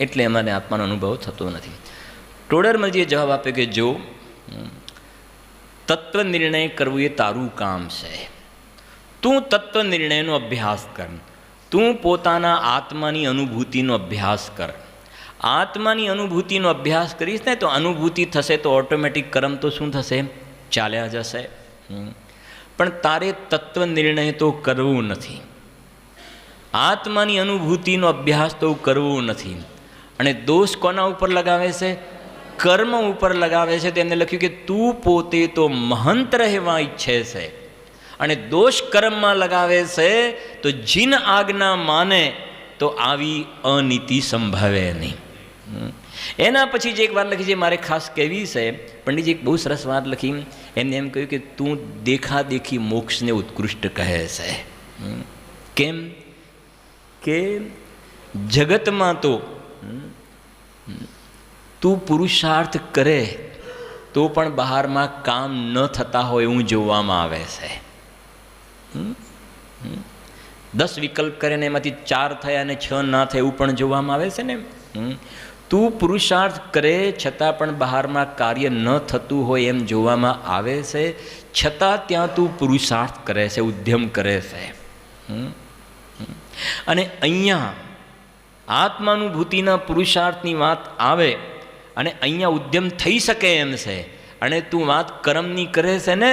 એટલે અમારે આત્માનો અનુભવ થતો નથી. ટોડરમલજીએ જવાબ આપ્યો કે જો તત્વ નિર્ણય કરવું એ તારું કામ છે, તું તત્વ નિર્ણયનો અભ્યાસ કર, તું પોતાના આત્માની અનુભૂતિનો અભ્યાસ કર. આત્માની અનુભૂતિનો અભ્યાસ કરીશ ને તો અનુભૂતિ થશે, તો ઓટોમેટિક કર્મ તો શું થશે? ચાલ્યા જશે. પણ તારે તત્વ નિર્ણય તો કરવું નથી, આત્માની અનુભૂતિનો અભ્યાસ તો કરવો નથી. અને દોષ કોના ઉપર લગાવે છે? કર્મ ઉપર લગાવે છે. તેમને લખ્યું કે તું પોતે તો મહંત રહેવા ઈચ્છે છે અને દોષ કર્મમાં લગાવે છે, તો જીન આજ્ઞા માને તો આવી અનીતિ સંભવે નહીં. એના પછી જે એક વાત લખી છે મારે ખાસ કહેવી છે, પંડિતજી એક બહુ સરસ વાત લખી. એમને એમ કહ્યું કે તું દેખાદેખી મોક્ષને ઉત્કૃષ્ટ કહે છે. કેમ કે જગતમાં તો તું પુરુષાર્થ કરે તો પણ બહારમાં કામ ન થતા હોય એવું જોવામાં આવે છે. 10 વિકલ્પ કરે ને એમાંથી 4 થયા અને 6 ના થાય એવું પણ જોવામાં આવે છે ને. તું પુરુષાર્થ કરે છતાં પણ બહારમાં કાર્ય ન થતું હોય એમ જોવામાં આવે છે, છતાં ત્યાં તું પુરુષાર્થ કરે છે, ઉદ્યમ કરે છે. અને અહીંયા આત્માનુભૂતિના પુરુષાર્થની વાત આવે અને અહીંયા ઉદ્યમ થઈ શકે એમ છે, અને તું વાત કર્મની કરે છે ને,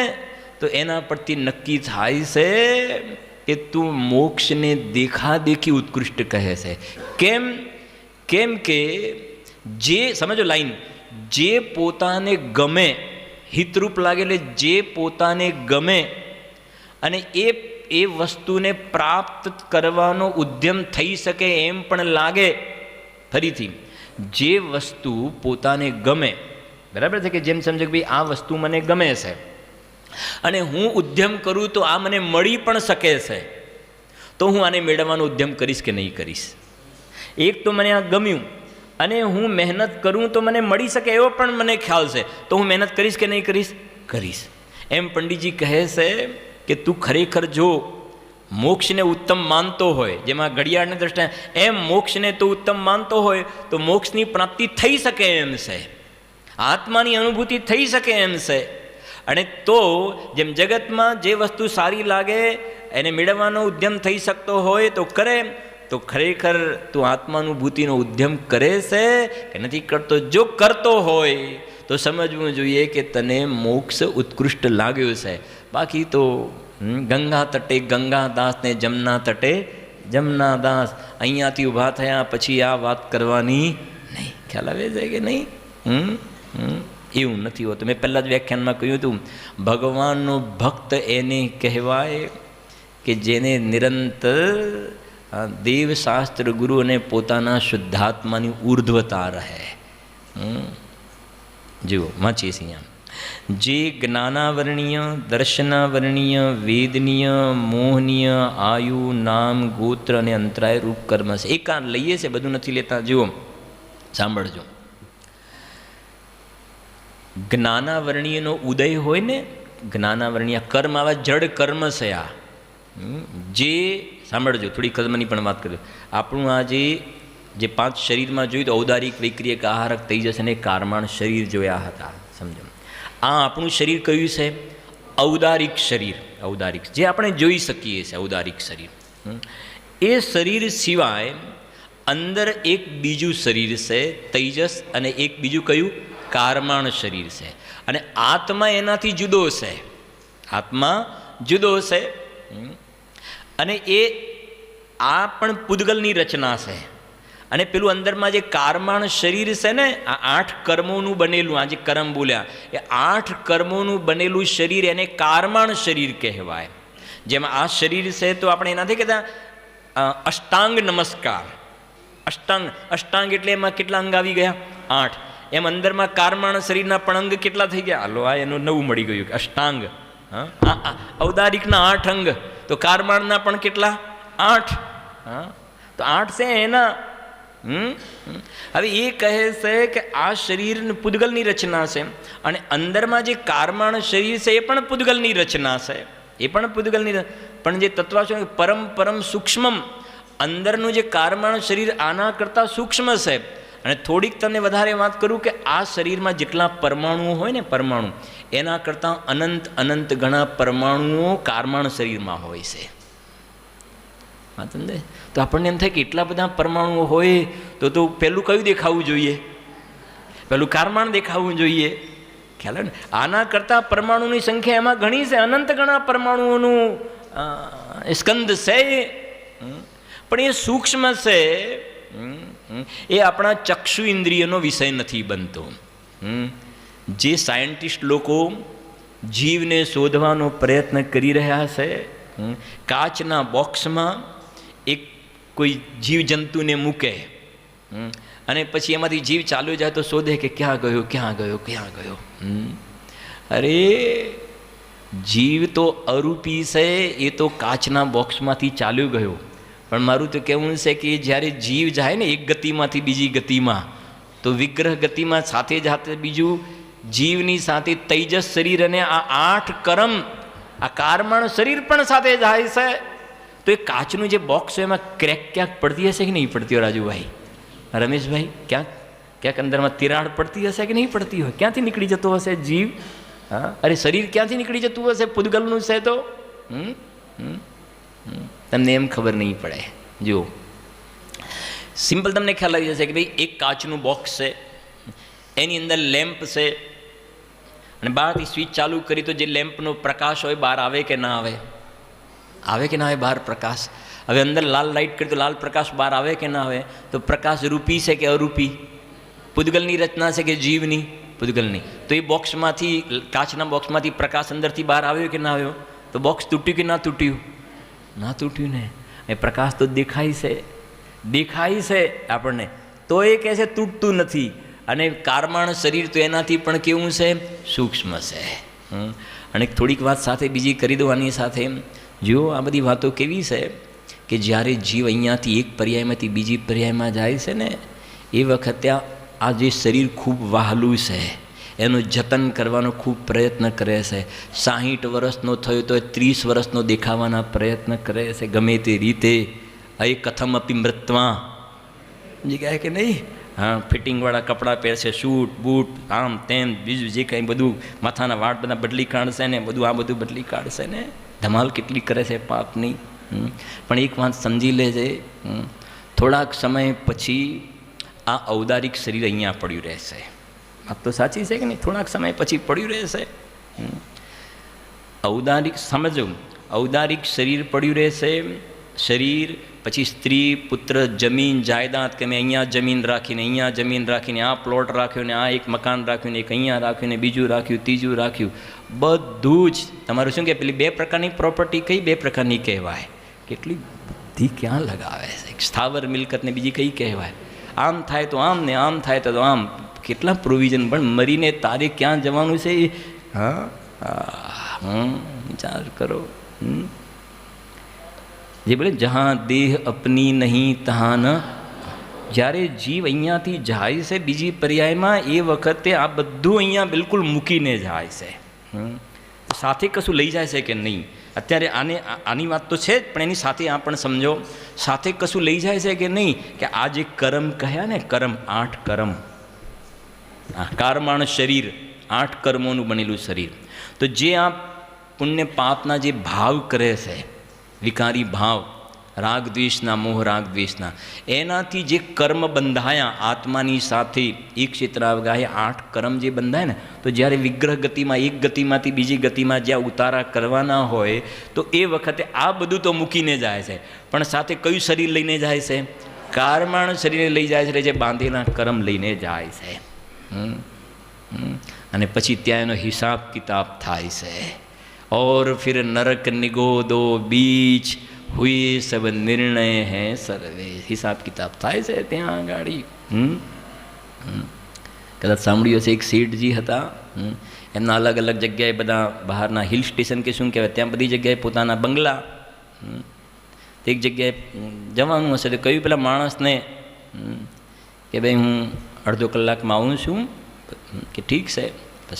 તો એના પરથી નક્કી થાય છે કે તું મોક્ષને દેખાદેખી ઉત્કૃષ્ટ કહે છે. કેમ કે જે સમજો લાઈન, જે પોતાને ગમે, હિતરૂપ લાગે, એટલે જે પોતાને ગમે અને એ વસ્તુને પ્રાપ્ત કરવાનો ઉદ્યમ થઈ શકે એમ પણ લાગે. ફરીથી, જે વસ્તુ પોતાને ગમે, બરાબર છે, કે જેમ સમજો કે ભાઈ આ વસ્તુ મને ગમે છે અને હું ઉદ્યમ કરું તો આ મને મળી પણ શકે છે, તો હું આને મેળવવાનો ઉદ્યમ કરીશ કે નહીં કરીશ? એક તો મને આ ગમ્યું અને હું મહેનત કરું તો મને મળી શકે એવો પણ મને ખ્યાલ છે, તો હું મહેનત કરીશ કે નહીં કરીશ? કરીશ. એમ પંડિતજી કહે છે કે તું ખરેખર જો મોક્ષને ઉત્તમ માનતો હોય, જેમાં ઘડિયાળની દ્રષ્ટિએ એમ મોક્ષને તું ઉત્તમ માનતો હોય, તો મોક્ષની પ્રાપ્તિ થઈ શકે એમ છે, આત્માની અનુભૂતિ થઈ શકે એમ છે. અને તો જેમ જગતમાં જે વસ્તુ સારી લાગે એને મેળવવાનો ઉદ્યમ થઈ શકતો હોય તો કરે, તો ખરેખર તું આત્માનુભૂતિનો ઉદ્યમ કરે છે કે નથી કરતો? જો કરતો હોય તો સમજવું જોઈએ કે તને મોક્ષ ઉત્કૃષ્ટ લાગ્યો છે. બાકી તો ગંગા તટે ગંગાદાસ ને જમના તટે જમનાદાસ, અહીંયાથી ઊભા થયા પછી આ વાત કરવાની નહીં. ખ્યાલ આવે છે કે નહીં? એવું નથી હોતું. મેં પહેલાં જ વ્યાખ્યાનમાં કહ્યું હતું, ભગવાનનો ભક્ત એને કહેવાય કે જેને નિરંતર દેવશાસ્ત્ર ગુરુ અને પોતાના શુદ્ધાત્માની ઉર્ધ્વતા રહે. જુઓ વાંચીએ છીએ, જે જ્ઞાનાવરણીય, દર્શનાવરણીય, વેદનીય, મોહનીય, આયુ, નામ, ગોત્ર અને અંતરાય રૂપ કર્મ છે. એક આ લઈએ છે, બધું નથી લેતા. જુઓ, સાંભળજો. જ્ઞાનાવરણીયનો ઉદય હોય ને, જ્ઞાનાવરણીય કર્મ, આવા જડ કર્મ છે. આ જે સાંભળજો, થોડી કર્મની પણ વાત કરજો. આપણું આ જે 5 શરીરમાં જોયું તો ઔદારિક, વૈક્રિયક, આહારક, તેજસ અને કારમાણ શરીર જોયા હતા. સમજો, આ આપણું શરીર કયું છે? ઔદારિક શરીર. ઔદારિક જે આપણે જોઈ શકીએ છીએ, ઔદારિક શરીર. એ શરીર સિવાય અંદર એક બીજું શરીર છે તેજસ, અને એક બીજું કયું? કારમાણ શરીર છે. અને આત્મા એનાથી જુદો છે. આત્મા જુદો છે. અને આ પણ પૂદગલની રચના છે. અને પેલું અંદરમાં જે કારમાણ શરીર છે ને, આ 8 કર્મોનું બનેલું, આ જે કર્મ બોલ્યા, એ 8 કર્મોનું બનેલું શરીર, એને કારમાણ શરીર કહેવાય. જેમાં આ શરીર છે તો આપણે એનાથી કહેતા અષ્ટાંગ નમસ્કાર. અષ્ટાંગ એટલે એમાં કેટલા અંગ આવી ગયા? 8. એમ અંદરમાં કારમાણ શરીરના પણ અંગ કેટલા થઈ ગયા? હાલો, આ એનું નવું મળી ગયું કે અષ્ટાંગ. ઔદારિકના 8 અંગ, તો કારમાણના પણ કેટલા? 8. તો 8 છે એના. હવે એ કહે છે કે આ શરીર પૂદગલની રચના છે, અને અંદરમાં જે કારમાણ શરીર છે એ પણ પૂદગલની રચના છે. એ પણ પૂદગલની, પણ જે તત્વ છે પરમ સૂક્ષ્મમ, અંદરનું જે કારમાણ શરીર આના કરતાં સૂક્ષ્મ છે. અને થોડીક તમને વધારે વાત કરું કે આ શરીરમાં જેટલા પરમાણુઓ હોય ને, પરમાણુ, એના કરતાં અનંત ઘણા પરમાણુઓ કારમાણ શરીરમાં હોય છે. તો આપણને એમ થાય કે એટલા બધા પરમાણુઓ હોય તો પહેલું કયું દેખાવું જોઈએ? પહેલું કારમાણ દેખાવું જોઈએ. ખ્યાલ ને? આના કરતાં પરમાણુની સંખ્યા એમાં ઘણી છે, અનંત ઘણા પરમાણુઓનું સ્કંદ છે. પણ એ સૂક્ષ્મ છે, એ આપણા ચક્ષુ ઇન્દ્રિયનો વિષય નથી બનતો. જે સાયન્ટિસ્ટ લોકો જીવને શોધવાનો પ્રયત્ન કરી રહ્યા છે, કાચના બોક્સમાં એક કોઈ જીવજંતુને મૂકે, અને પછી એમાંથી જીવ ચાલ્યો જાય તો શોધે કે ક્યાં ગયો ક્યાં ગયો ક્યાં ગયો. અરે જીવ તો અરૂપી છે, એ તો કાચના બોક્સમાંથી ચાલ્યો ગયો. પણ મારું તો કહેવું છે કે જ્યારે જીવ જાય ને એક ગતિમાંથી બીજી ગતિમાં, તો વિગ્રહ ગતિમાં સાથે જાતે બીજું જીવની સાથે તેજસ શરીર અને આ 8 કર્મ, આ કારમાણ શરીર પણ સાથે જાય છે. તો એ કાચનું જે બોક્સ હોય એમાં ક્રેક ક્યાંક પડતી હશે કે નહીં પડતી હોય રાજુભાઈ, રમેશભાઈ? ક્યાંક અંદરમાં તિરાડ પડતી હશે કે નહીં પડતી હોય? ક્યાંથી નીકળી જતો હશે જીવ? હા, અરે શરીર ક્યાંથી નીકળી જતું હશે પૂતગલનું છે તો? તમને એમ ખબર નહીં પડે. જુઓ, સિમ્પલ તમને ખ્યાલ આવી જશે કે ભાઈ એક કાચનું બોક્સ છે, એની અંદર લેમ્પ છે, અને બહારથી સ્વિચ ચાલુ કરી તો જે લેમ્પનો પ્રકાશ હોય બહાર આવે કે ના આવે? આવે કે ના આવે બહાર પ્રકાશ? હવે અંદર લાલ લાઇટ કરી તો લાલ પ્રકાશ બહાર આવે કે ના આવે? તો પ્રકાશ રૂપી છે કે અરૂપી? પૂતગલની રચના છે કે જીવની? પૂતગલની. તો એ બોક્સમાંથી, કાચના બોક્સમાંથી પ્રકાશ અંદરથી બહાર આવ્યો કે ના આવ્યો? તો બોક્સ તૂટ્યું કે ના તૂટ્યું? ના તૂટ્યું ને. એ પ્રકાશ તો દેખાય છે આપણને, તો એ કહે છે તૂટતું નથી. અને કારમાણ શરીર તો એનાથી પણ કેવું છે? સૂક્ષ્મ છે. અને થોડીક વાત સાથે બીજી કરી દો આની સાથે. જુઓ, આ બધી વાતો કેવી છે કે જ્યારે જીવ અહીંયાથી એક પર્યાયમાંથી બીજી પર્યાયમાં જાય છે ને, એ વખતે આ જે શરીર ખૂબ વહાલું છે, એનું જતન કરવાનો ખૂબ પ્રયત્ન કરે છે. 60 વર્ષનો થયો તો 30 વર્ષનો દેખાવાના પ્રયત્ન કરે છે ગમે તે રીતે. એ કથમ અપી મૃત્વા જગ્યાએ કે નહીં? હા, ફિટિંગવાળા કપડાં પહેરશે, શૂટ બૂટ આમ તેમ, બીજું જે કંઈ બધું, માથાના વાળ બધા બદલી કાઢશે ને, બધું આ બધું બદલી કાઢશે ને. ધમાલ કેટલી કરે છે પાપની. પણ એક વાત સમજી લેજે, થોડાક સમય પછી આ ઔદારિક શરીર અહીંયા પડ્યું રહેશે. વાત તો સાચી છે કે નહીં? થોડાક સમય પછી પડ્યું રહેશે. ઔદારિક સમજો, ઔદારિક શરીર પડ્યું રહેશે. શરીર પછી સ્ત્રી પુત્ર જમીન જાયદાદ, કે મેં અહીંયા જમીન રાખીને, અહીંયા જમીન રાખીને, આ પ્લોટ રાખ્યો ને, આ એક મકાન રાખ્યું ને, એક અહીંયા રાખ્યું ને, બીજું રાખ્યું, ત્રીજું રાખ્યું, બધું જ તમારું શું કે પેલી 2 પ્રકારની પ્રોપર્ટી કઈ 2 પ્રકારની કહેવાય? કેટલી બધી ક્યાં લગાવે છે? એક સ્થાવર મિલકત ને બીજી કઈ કહેવાય? આમ થાય તો આમ ને આમ થાય તો આમ, કેટલા પ્રોવિઝન. પણ મરીને તારે ક્યાં જવાનું છે? હા, વિચાર કરો. જે બોલે જહાં દેહ અપની નહીં તહાં ન. જ્યારે જીવ અહીંયાથી જાય છે બીજી પર્યાયમાં, એ વખતે આ બધું અહીંયા બિલકુલ મૂકીને જાય છે. સાથે કશું લઈ જાય છે કે નહીં? અત્યારે આની વાત તો છે જ, પણ એની સાથે આ પણ સમજો, સાથે કશું લઈ જાય છે કે નહીં? કે આ જે કર્મ કહ્યા ને, કર્મ 8 કર્મ, આ કારમાણ શરીર 8 કર્મોનું બનેલું શરીર. તો જે આ પુણ્ય પાપના જે ભાવ કરે છે, વિકારી ભાવ, રાગ દ્વેષના, મોહ રાગ દ્વેષના, એનાથી જે કર્મ બંધાયા આત્માની સાથે, એક ક્ષેત્રાવગાહે 8 કર્મ જે બંધાય ને, તો જ્યારે વિગ્રહ ગતિમાં એક ગતિમાંથી બીજી ગતિમાં જ્યાં ઉતારા કરવાના હોય, તો એ વખતે આ બધું તો મૂકીને જાય છે. પણ સાથે કયું શરીર લઈને જાય છે? કારમાણ શરીરને લઈ જાય છે, જે બાંધેલા કર્મ લઈને જાય છે. અને પછી ત્યાં એનો હિસાબ કિતાબ થાય છે. और फिर नरक निगोदो बीच हुए सब निर्णय है सर्वे. હિસાબ કિતાબ થાય છે ત્યાં ગાડી. કદાચ સાંભળ્યું હશે, એક શેઠજી હતા, એમના અલગ અલગ જગ્યાએ બધા બહારના હિલ સ્ટેશન કે શું કહેવાય, ત્યાં બધી જગ્યાએ પોતાના બંગલા. એક જગ્યાએ જવાનું હશે તો કહ્યું પેલા માણસને કે ભાઈ હું અડધો કલાકમાં આવું છું. કે ઠીક છે,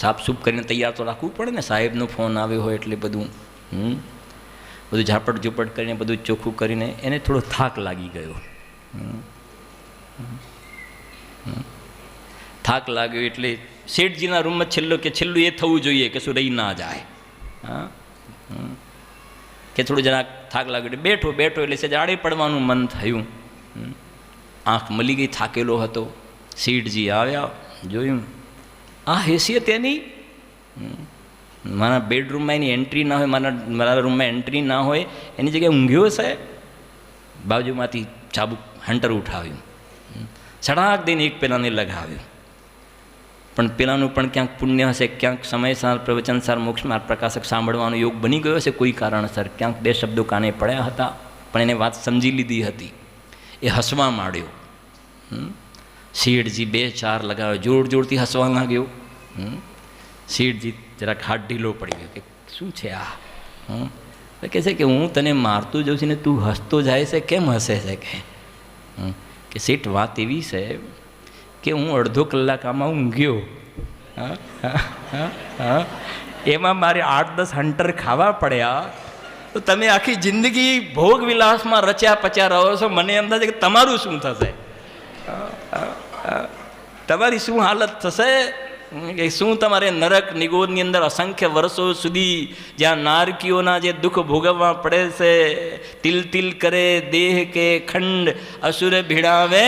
સાફ સૂફ કરીને તૈયાર તો રાખવું પડે ને, સાહેબનો ફોન આવ્યો હોય એટલે બધું ઝાપટ ઝૂપટ કરીને બધું ચોખ્ખું કરીને એને થોડો થાક લાગી ગયો. થાક લાગ્યો એટલે શેઠજીના રૂમમાં છેલ્લું એ થવું જોઈએ કે શું રહી ના જાય. હા, કે થોડું જરાક થાક લાગ્યો એટલે બેઠો એટલે સેજ આડે પડવાનું મન થયું. આંખ મળી ગઈ, થાકેલો હતો. શેઠજી આવ્યા, જોયું આ હેસિયત એની, મારા બેડરૂમમાં એની એન્ટ્રી ના હોય, મારા રૂમમાં એન્ટ્રી ના હોય, એની જગ્યાએ ઊંઘ્યો છે. બાજુમાંથી ચાબુક હન્ટર ઉઠાવ્યું, સડાક દઈને એક પેલાને લગાવ્યું. પણ પેલાનું પણ ક્યાંક પુણ્ય હશે, ક્યાંક સમયસાર પ્રવચનસાર મોક્ષમાર્ગ પ્રકાશક સાંભળવાનો યોગ બની ગયો હશે કોઈ કારણસર, ક્યાંક 2 શબ્દો કાને પડ્યા હતા, પણ એને વાત સમજી લીધી હતી. એ હસવા માંડ્યો. શેઠજી 2-4 લગાવ્યો, જોર જોરથી હસવા લાગ્યો. શેઠજી જરાક હાથ ઢીલો પડી ગયો કે શું છે આ? કહે છે કે હું તને મારતું જાઉં છું ને તું હસતો જાય છે, કેમ હસે છે? કે શેઠ વાત એવી છે કે હું અડધો કલાક આમાં ઊંઘ્યો, એમાં મારે 8-10 હંટર ખાવા પડ્યા, તો તમે આખી જિંદગી ભોગ વિલાસમાં રચ્યા પચ્યા રહો છો. મને એમ થાય કે તમારું શું થશે, તમારી શું હાલત થશે, કે શું તમારે નરક નિગોદની અંદર અસંખ્ય વર્ષો સુધી જ્યાં નારકીઓના જે દુઃખ ભોગવવા પડે છે, તિલ તિલ કરે દેહ કે ખંડ, અસુર ભીડાવે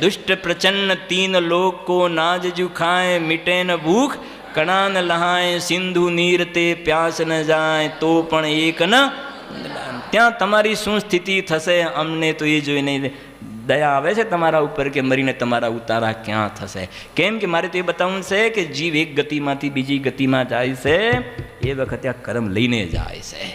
દુષ્ટ પ્રચન્ન, 3 લોક કો નાજ જુખાય, મિટે ન ભૂખ કણાન લહાય, સિંધુ નીર તે પ્યાસ ન જાય, તો પણ એક ન. ત્યાં તમારી શું સ્થિતિ થશે અમને તો એ જોઈને દયા આવે છે તમારા ઉપર કે મરીને તમારા ઉતારા ક્યાં થશે. કેમ કે મારે તો એ બતાવવું છે કે જીવ એક ગતિમાંથી બીજી ગતિમાં જાય છે, એ વખતે આ કર્મ લઈને જાય છે.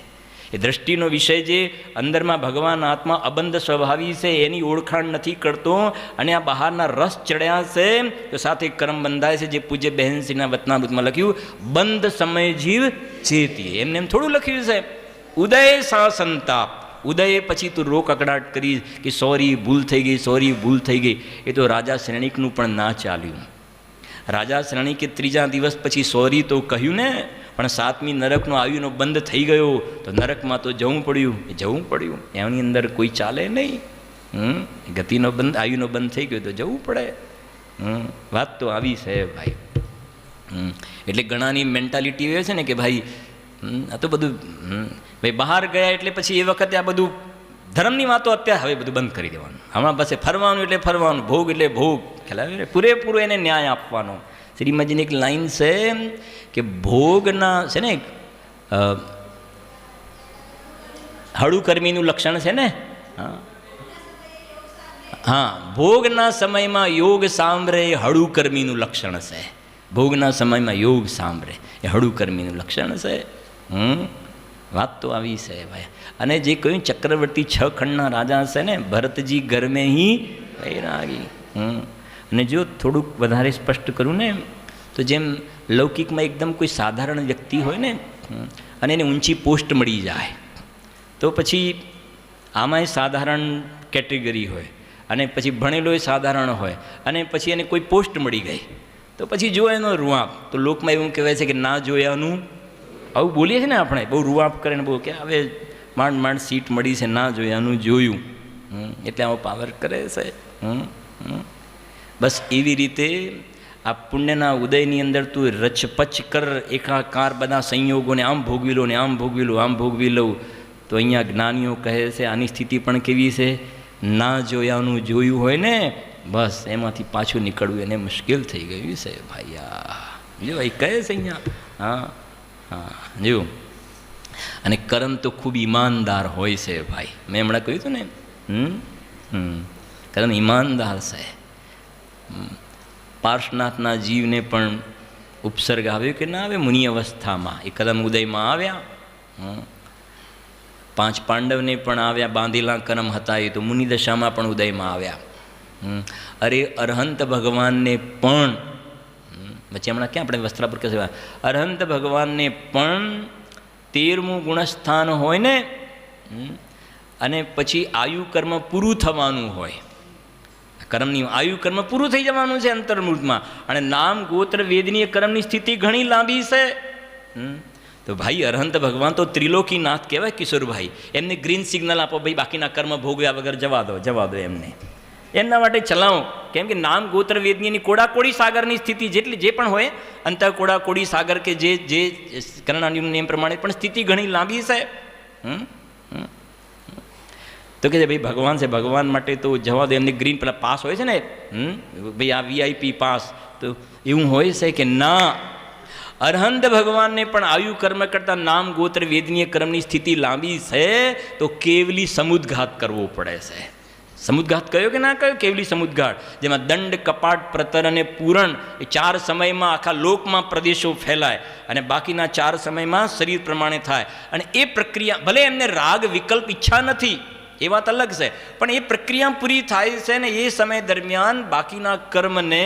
એ દ્રષ્ટિનો વિષય જે અંદરમાં ભગવાન આત્મા અબંધ સ્વભાવી છે એની ઓળખાણ નથી કરતો, અને આ બહારના રસ ચડ્યા છે તો સાથે કર્મ બંધાય છે. જે પૂજ્ય બહેનશ્રીના વતનામૃતમાં લખ્યું, બંધ સમય જીવ ચેતી, એમને એમ થોડું લખ્યું છે. ઉદય સા સંતાપ, ઉદય પછી તું રોક અકડાટ કરી કે સોરી ભૂલ થઈ ગઈ, સોરી ભૂલ થઈ ગઈ. એ તો રાજા શ્રેણિકનું પણ ના ચાલ્યું. રાજા શ્રેણિકે 3જા દિવસ પછી સોરી તો કહ્યું ને, પણ 7મી નરકનો આયુનો બંધ થઈ ગયો તો નરકમાં તો જવું પડ્યું, એ જવું પડ્યું. એની અંદર કોઈ ચાલે નહીં. ગતિનો બંધ, આયુનો બંધ થઈ ગયો તો જવું પડે. વાત તો આવી છે ભાઈ. એટલે ઘણાની મેન્ટાલિટી એ છે ને કે ભાઈ આ તો બધું ભાઈ બહાર ગયા એટલે પછી એ વખતે આ બધું ધર્મની વાતો અત્યારે હવે બધું બંધ કરી દેવાનું. હમણાં પાસે ફરવાનું એટલે ફરવાનું, ભોગ એટલે ભોગ, ખ્યાલ પૂરેપૂરો એને ન્યાય આપવાનો. શ્રીમદજીની એક લાઈન છે કે ભોગના છે ને હળુકર્મીનું લક્ષણ છે ને, હા ભોગના સમયમાં યોગ સાંભળે એ હળુકર્મીનું લક્ષણ છે. ભોગના સમયમાં યોગ સાંભળે એ હળુકર્મીનું લક્ષણ છે. વાત તો આવી છે ભાઈ. અને જે કહ્યું ચક્રવર્તી 6 ખંડના રાજા છે ને, ભરતજી ઘર મેં હી વૈરાગી. અને જો થોડુંક વધારે સ્પષ્ટ કરું ને તો જેમ લૌકિકમાં એકદમ કોઈ સાધારણ વ્યક્તિ હોય ને અને એને ઊંચી પોસ્ટ મળી જાય, તો પછી આમાંય સાધારણ કેટેગરી હોય, અને પછી ભણેલો એ સાધારણ હોય, અને પછી એને કોઈ પોસ્ટ મળી ગઈ તો પછી જો એનો રૂઆપ, તો લોકમાં એવું કહેવાય છે કે ના જોયાનું, આવું બોલીએ છીએ ને આપણે, બહુ રૂઆપ કરે ને બહુ કે હવે માંડ માંડ સીટ મળી છે, ના જોયાનું જોયું, એટલે આવો પાવર કરે છે. બસ એવી રીતે આ પુણ્યના ઉદયની અંદર તું રચપચ કર, એકાકાર બધા સંયોગોને આમ ભોગવી લો ને આમ ભોગવી લો, આમ ભોગવી લઉં. તો અહીંયા જ્ઞાનીઓ કહે છે આની સ્થિતિ પણ કેવી છે, ના જોયાનું જોયું હોય ને બસ એમાંથી પાછું નીકળવું એને મુશ્કેલ થઈ ગયું છે ભાઈ. જો ભાઈ કહે છે અહીંયા, હા હા જો. અને કર્મ તો ખૂબ ઈમાનદાર હોય છે ભાઈ. મેં હમણાં કહ્યું હતું ને, કર્મ ઈમાનદાર છે. પાર્શનાથના જીવને પણ ઉપસર્ગ આવ્યો કે ના આવે મુનિ અવસ્થામાં, એ કર્મ ઉદયમાં આવ્યા. 5 પાંડવને પણ આવ્યા, બાંધેલા કર્મ હતા એ તો મુનિ દશામાં પણ ઉદયમાં આવ્યા. અરે અરહંત ભગવાનને પણ, વચ્ચે હમણાં ક્યાં આપણે વસ્ત્રાપુર કહે છે, અરહંત ભગવાનને પણ 13મું ગુણસ્થાન હોય ને, અને પછી આયુ કર્મ પૂરું થવાનું હોય. કર્મની આયુ કર્મ પૂરું થઈ જવાનું છે અંતર્મૂર્તમાં, અને નામ ગોત્ર વેદનીય કર્મની સ્થિતિ ઘણી લાંબી છે. તો ભાઈ અરહંત ભગવાન તો ત્રિલોકીનાથ કહેવાય કિશોરભાઈ. એમને ગ્રીન સિગ્નલ આપો ભાઈ, બાકીના કર્મ ભોગવ્યા વગર જવા દો એમને, એમના માટે ચલાવો. કેમ કે નામ ગોત્ર વેદનીયની કોડાકોડી સાગરની સ્થિતિ જેટલી જે પણ હોય, અંતર કોડાકોડી સાગર કે જે જે કરણાની નિયમ પ્રમાણે પણ સ્થિતિ ઘણી લાંબી છે. તો કે ભાઈ ભગવાન છે, ભગવાન માટે તો જવા દો. એમને ગ્રીન પેલા પાસ હોય છે ને, ભાઈ આ VIP પાસ, તો એવું હોય છે કે ના, અરહંત ભગવાનને પણ આયુ કર્મ કરતાં નામ ગોત્ર વેદનીય કર્મની સ્થિતિ લાંબી છે, તો કેવલી સમુદ્ઘાત કરવો પડે છે. સમુદ્ઘાત કયો કે ના કયો? કેવલી સમુદ્ઘાત, જેમાં દંડ, કપાટ, પ્રતર અને પૂરણ એ 4 સમયમાં આખા લોકમાં પ્રદેશો ફેલાય, અને બાકીના 4 સમયમાં શરીર પ્રમાણે થાય. અને એ પ્રક્રિયા ભલે એમને રાગ વિકલ્પ ઈચ્છા નથી, એ વાત અલગ છે, પણ એ પ્રક્રિયા પૂરી થાય છે ને એ સમય દરમિયાન બાકીના કર્મને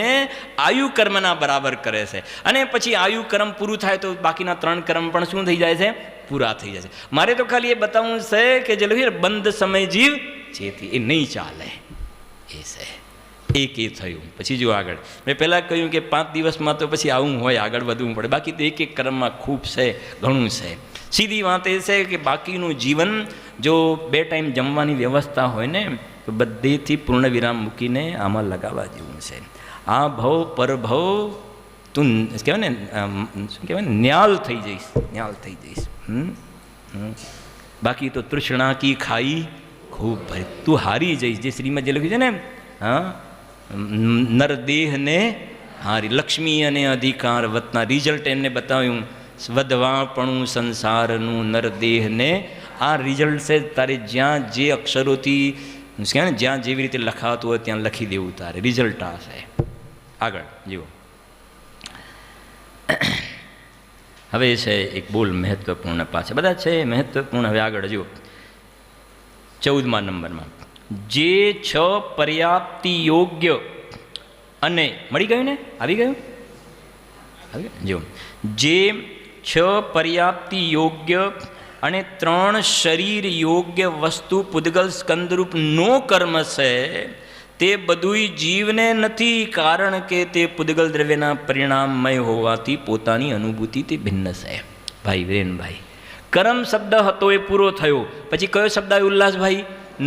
આયુ કર્મના બરાબર કરે છે, અને પછી આયુ કર્મ પૂરું થાય તો બાકીના 3 કર્મ પણ શું થઈ જાય છે? પૂરા થઈ જાય છે. મારે તો ખાલી એ બતાવવું છે કે જે લખ્યું બંધ સમય જીવ જેથી એ નહીં ચાલે, એ છે. એક એ થયું. પછી જો આગળ મેં પહેલાં કહ્યું કે 5 દિવસમાં તો પછી આવું હોય, આગળ વધવું પડે, બાકી તો એક કર્મમાં ખૂબ છે, ઘણું છે. સીધી વાત એ છે કે બાકીનું જીવન જો 2 ટાઈમ જમવાની વ્યવસ્થા હોય ને તો બધેથી પૂર્ણ વિરામ મૂકીને આમાં લગાવવા જેવું છે. આ ભવ પરભવ તું કહેવાય ને, શું કહેવાય ને, ન્યાલ થઈ જઈશ, ન્યાલ થઈ જઈશ. બાકી તો તૃષ્ણા કી ખાઈ ખૂબ ભરી, તું હારી જઈશ. જે શ્રીમદ જે લખ્યું છે ને, હા, નરદેહને હારી, લક્ષ્મી અને અધિકાર વતના રિઝલ્ટ એમને બતાવ્યું. વધવાપણું સંસારનું નરદેહને, આ રિઝલ્ટ છે તારે જ્યાં જે અક્ષરોથી કહેવાય ને, જ્યાં જેવી રીતે લખાતું હોય ત્યાં લખી દેવું, તારે રિઝલ્ટ આ છે. આગળ જુઓ, હવે છે એક બોલ મહત્વપૂર્ણ, પાછા બધા છે મહત્વપૂર્ણ. હવે આગળ જુઓ 14મા નંબરમાં, જે 6 પર્યાપ્તિ યોગ્ય અને મળી ગયું ને, આવી ગયું, જો જે 6 પર્યાપ્તિ યોગ્ય અને 3 શરીર યોગ્ય વસ્તુ પૂદગલ સ્કંદરૂપ નો કર્મ છે તે બધુંય જીવને નથી, કારણ કે તે પૂદગલ દ્રવ્યના પરિણામમય હોવાથી પોતાની અનુભૂતિ તે ભિન્ન છે. ભાઈ વીરેનભાઈ, કર્મ શબ્દ હતો એ પૂરો થયો, પછી કયો શબ્દ આવ્યો ઉલ્લાસભાઈ?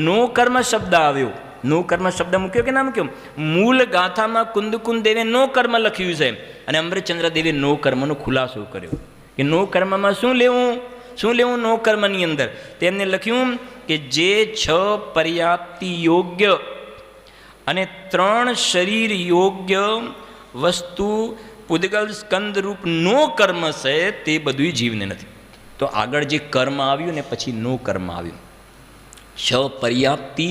નો કર્મ શબ્દ આવ્યો. નો કર્મ શબ્દ મૂક્યો કે ના મૂક્યો? મૂળ ગાથામાં કુંદકુંદ દેવે નો કર્મ લખ્યું છે, અને અમૃતચંદ્ર દેવે નો કર્મનો ખુલાસો કર્યો કે નો કર્મમાં શું લેવું નો કર્મની અંદર. તેમને લખ્યું કે જે 6 પર્યાપ્તિ યોગ્ય અને 3 શરીર યોગ્ય વસ્તુ પૂદગલ સ્કંદ રૂપ નો કર્મ છે તે બધું જીવને નથી. તો આગળ જે કર્મ આવ્યું ને પછી નો કર્મ આવ્યું. 6 પર્યાપ્તિ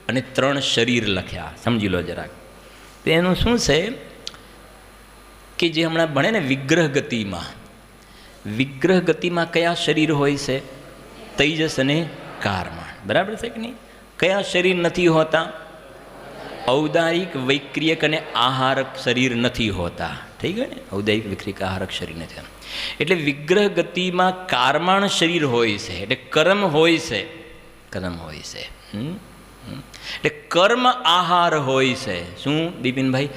અને 3 શરીર લખ્યા, સમજી લો જરાક. તો એનું શું છે કે જે હમણાં ભણે ને વિગ્રહ ગતિમાં કયા શરીર હોય છે? તૈજસ અને કારમાણ, બરાબર છે કે નહીં? કયા શરીર નથી હોતા? ઔદારિક, વૈક્રિયક અને આહારક શરીર નથી હોતા. થઈ ગયું ને, ઔદારિક, વૈક્રિયક, આહારક શરીર નથી. એટલે વિગ્રહ ગતિમાં કારમાણ શરીર હોય છે, એટલે કર્મ હોય છે, એટલે કર્મ આહાર હોય છે. શું બિપિનભાઈ?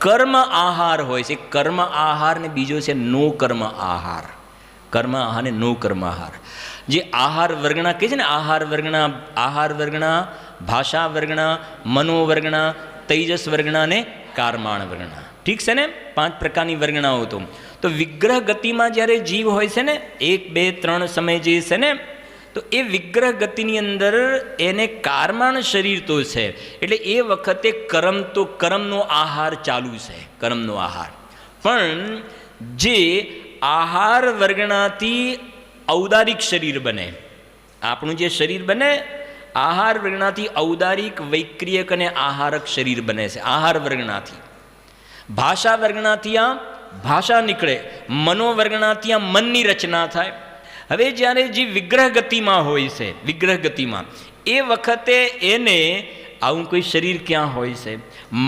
કર્મ આહાર હોય છે. કર્મ આહાર ને બીજો છે નો કર્મ આહાર. કર્મ આહાર ને નો કર્મ આહાર. જે આહાર વર્ગણા કહે છે ને, આહાર વર્ગણા, ભાષા વર્ગણા, મનોવર્ગણા, તૈજસ વર્ગણા ને કારમાણ વર્ગણા. ઠીક છે ને, 5 પ્રકારની વર્ગણાઓ. તો વિગ્રહ ગતિમાં જ્યારે જીવ હોય છે ને, 1, 2, 3 સમય જે છે ને, તો એ વિગ્રહ ગતિની અંદર એને કારમાણ શરીર તો છે, એટલે એ વખતે કર્મનો આહાર ચાલુ છે, કર્મનો આહાર. પણ જે આહાર વર્ગણાથી ઔદારિક શરીર બને, આપણું જે શરીર બને આહાર વર્ગણાથી ઔદારિક, વૈક્રિયક અને આહારક શરીર બને છે, આહાર વર્ગણાથી. ભાષા વર્ગણાથી આ ભાષા નીકળે, મનોવર્ગણાથી આ મનની રચના થાય. હવે જ્યારે જે વિગ્રહ ગતિમાં હોય છે, વિગ્રહ ગતિમાં, એ વખતે એને આવું કોઈ શરીર ક્યાં હોય છે?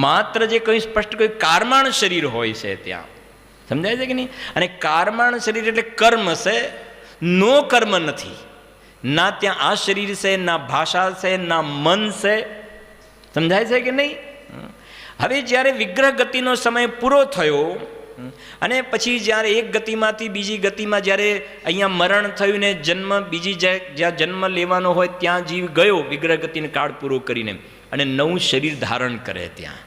માત્ર જે કંઈ સ્પષ્ટ કોઈ કારમાણ શરીર હોય છે ત્યાં. સમજાય છે કે નહીં? અને કારમાણ શરીર એટલે કર્મ છે, નો કર્મ નથી. ના ત્યાં આ શરીર છે, ના ભાષા છે, ના મન છે. સમજાય છે કે નહીં? હવે જ્યારે વિગ્રહ ગતિનો સમય પૂરો થયો અને પછી જ્યારે એક ગતિમાંથી બીજી ગતિમાં જ્યારે અહીંયા મરણ થયું ને જન્મ, બીજી જ્યાં જન્મ લેવાનો હોય ત્યાં જીવ ગયો વિગ્રહ ગતિને કાળ પૂરો કરીને, અને નવું શરીર ધારણ કરે ત્યાં.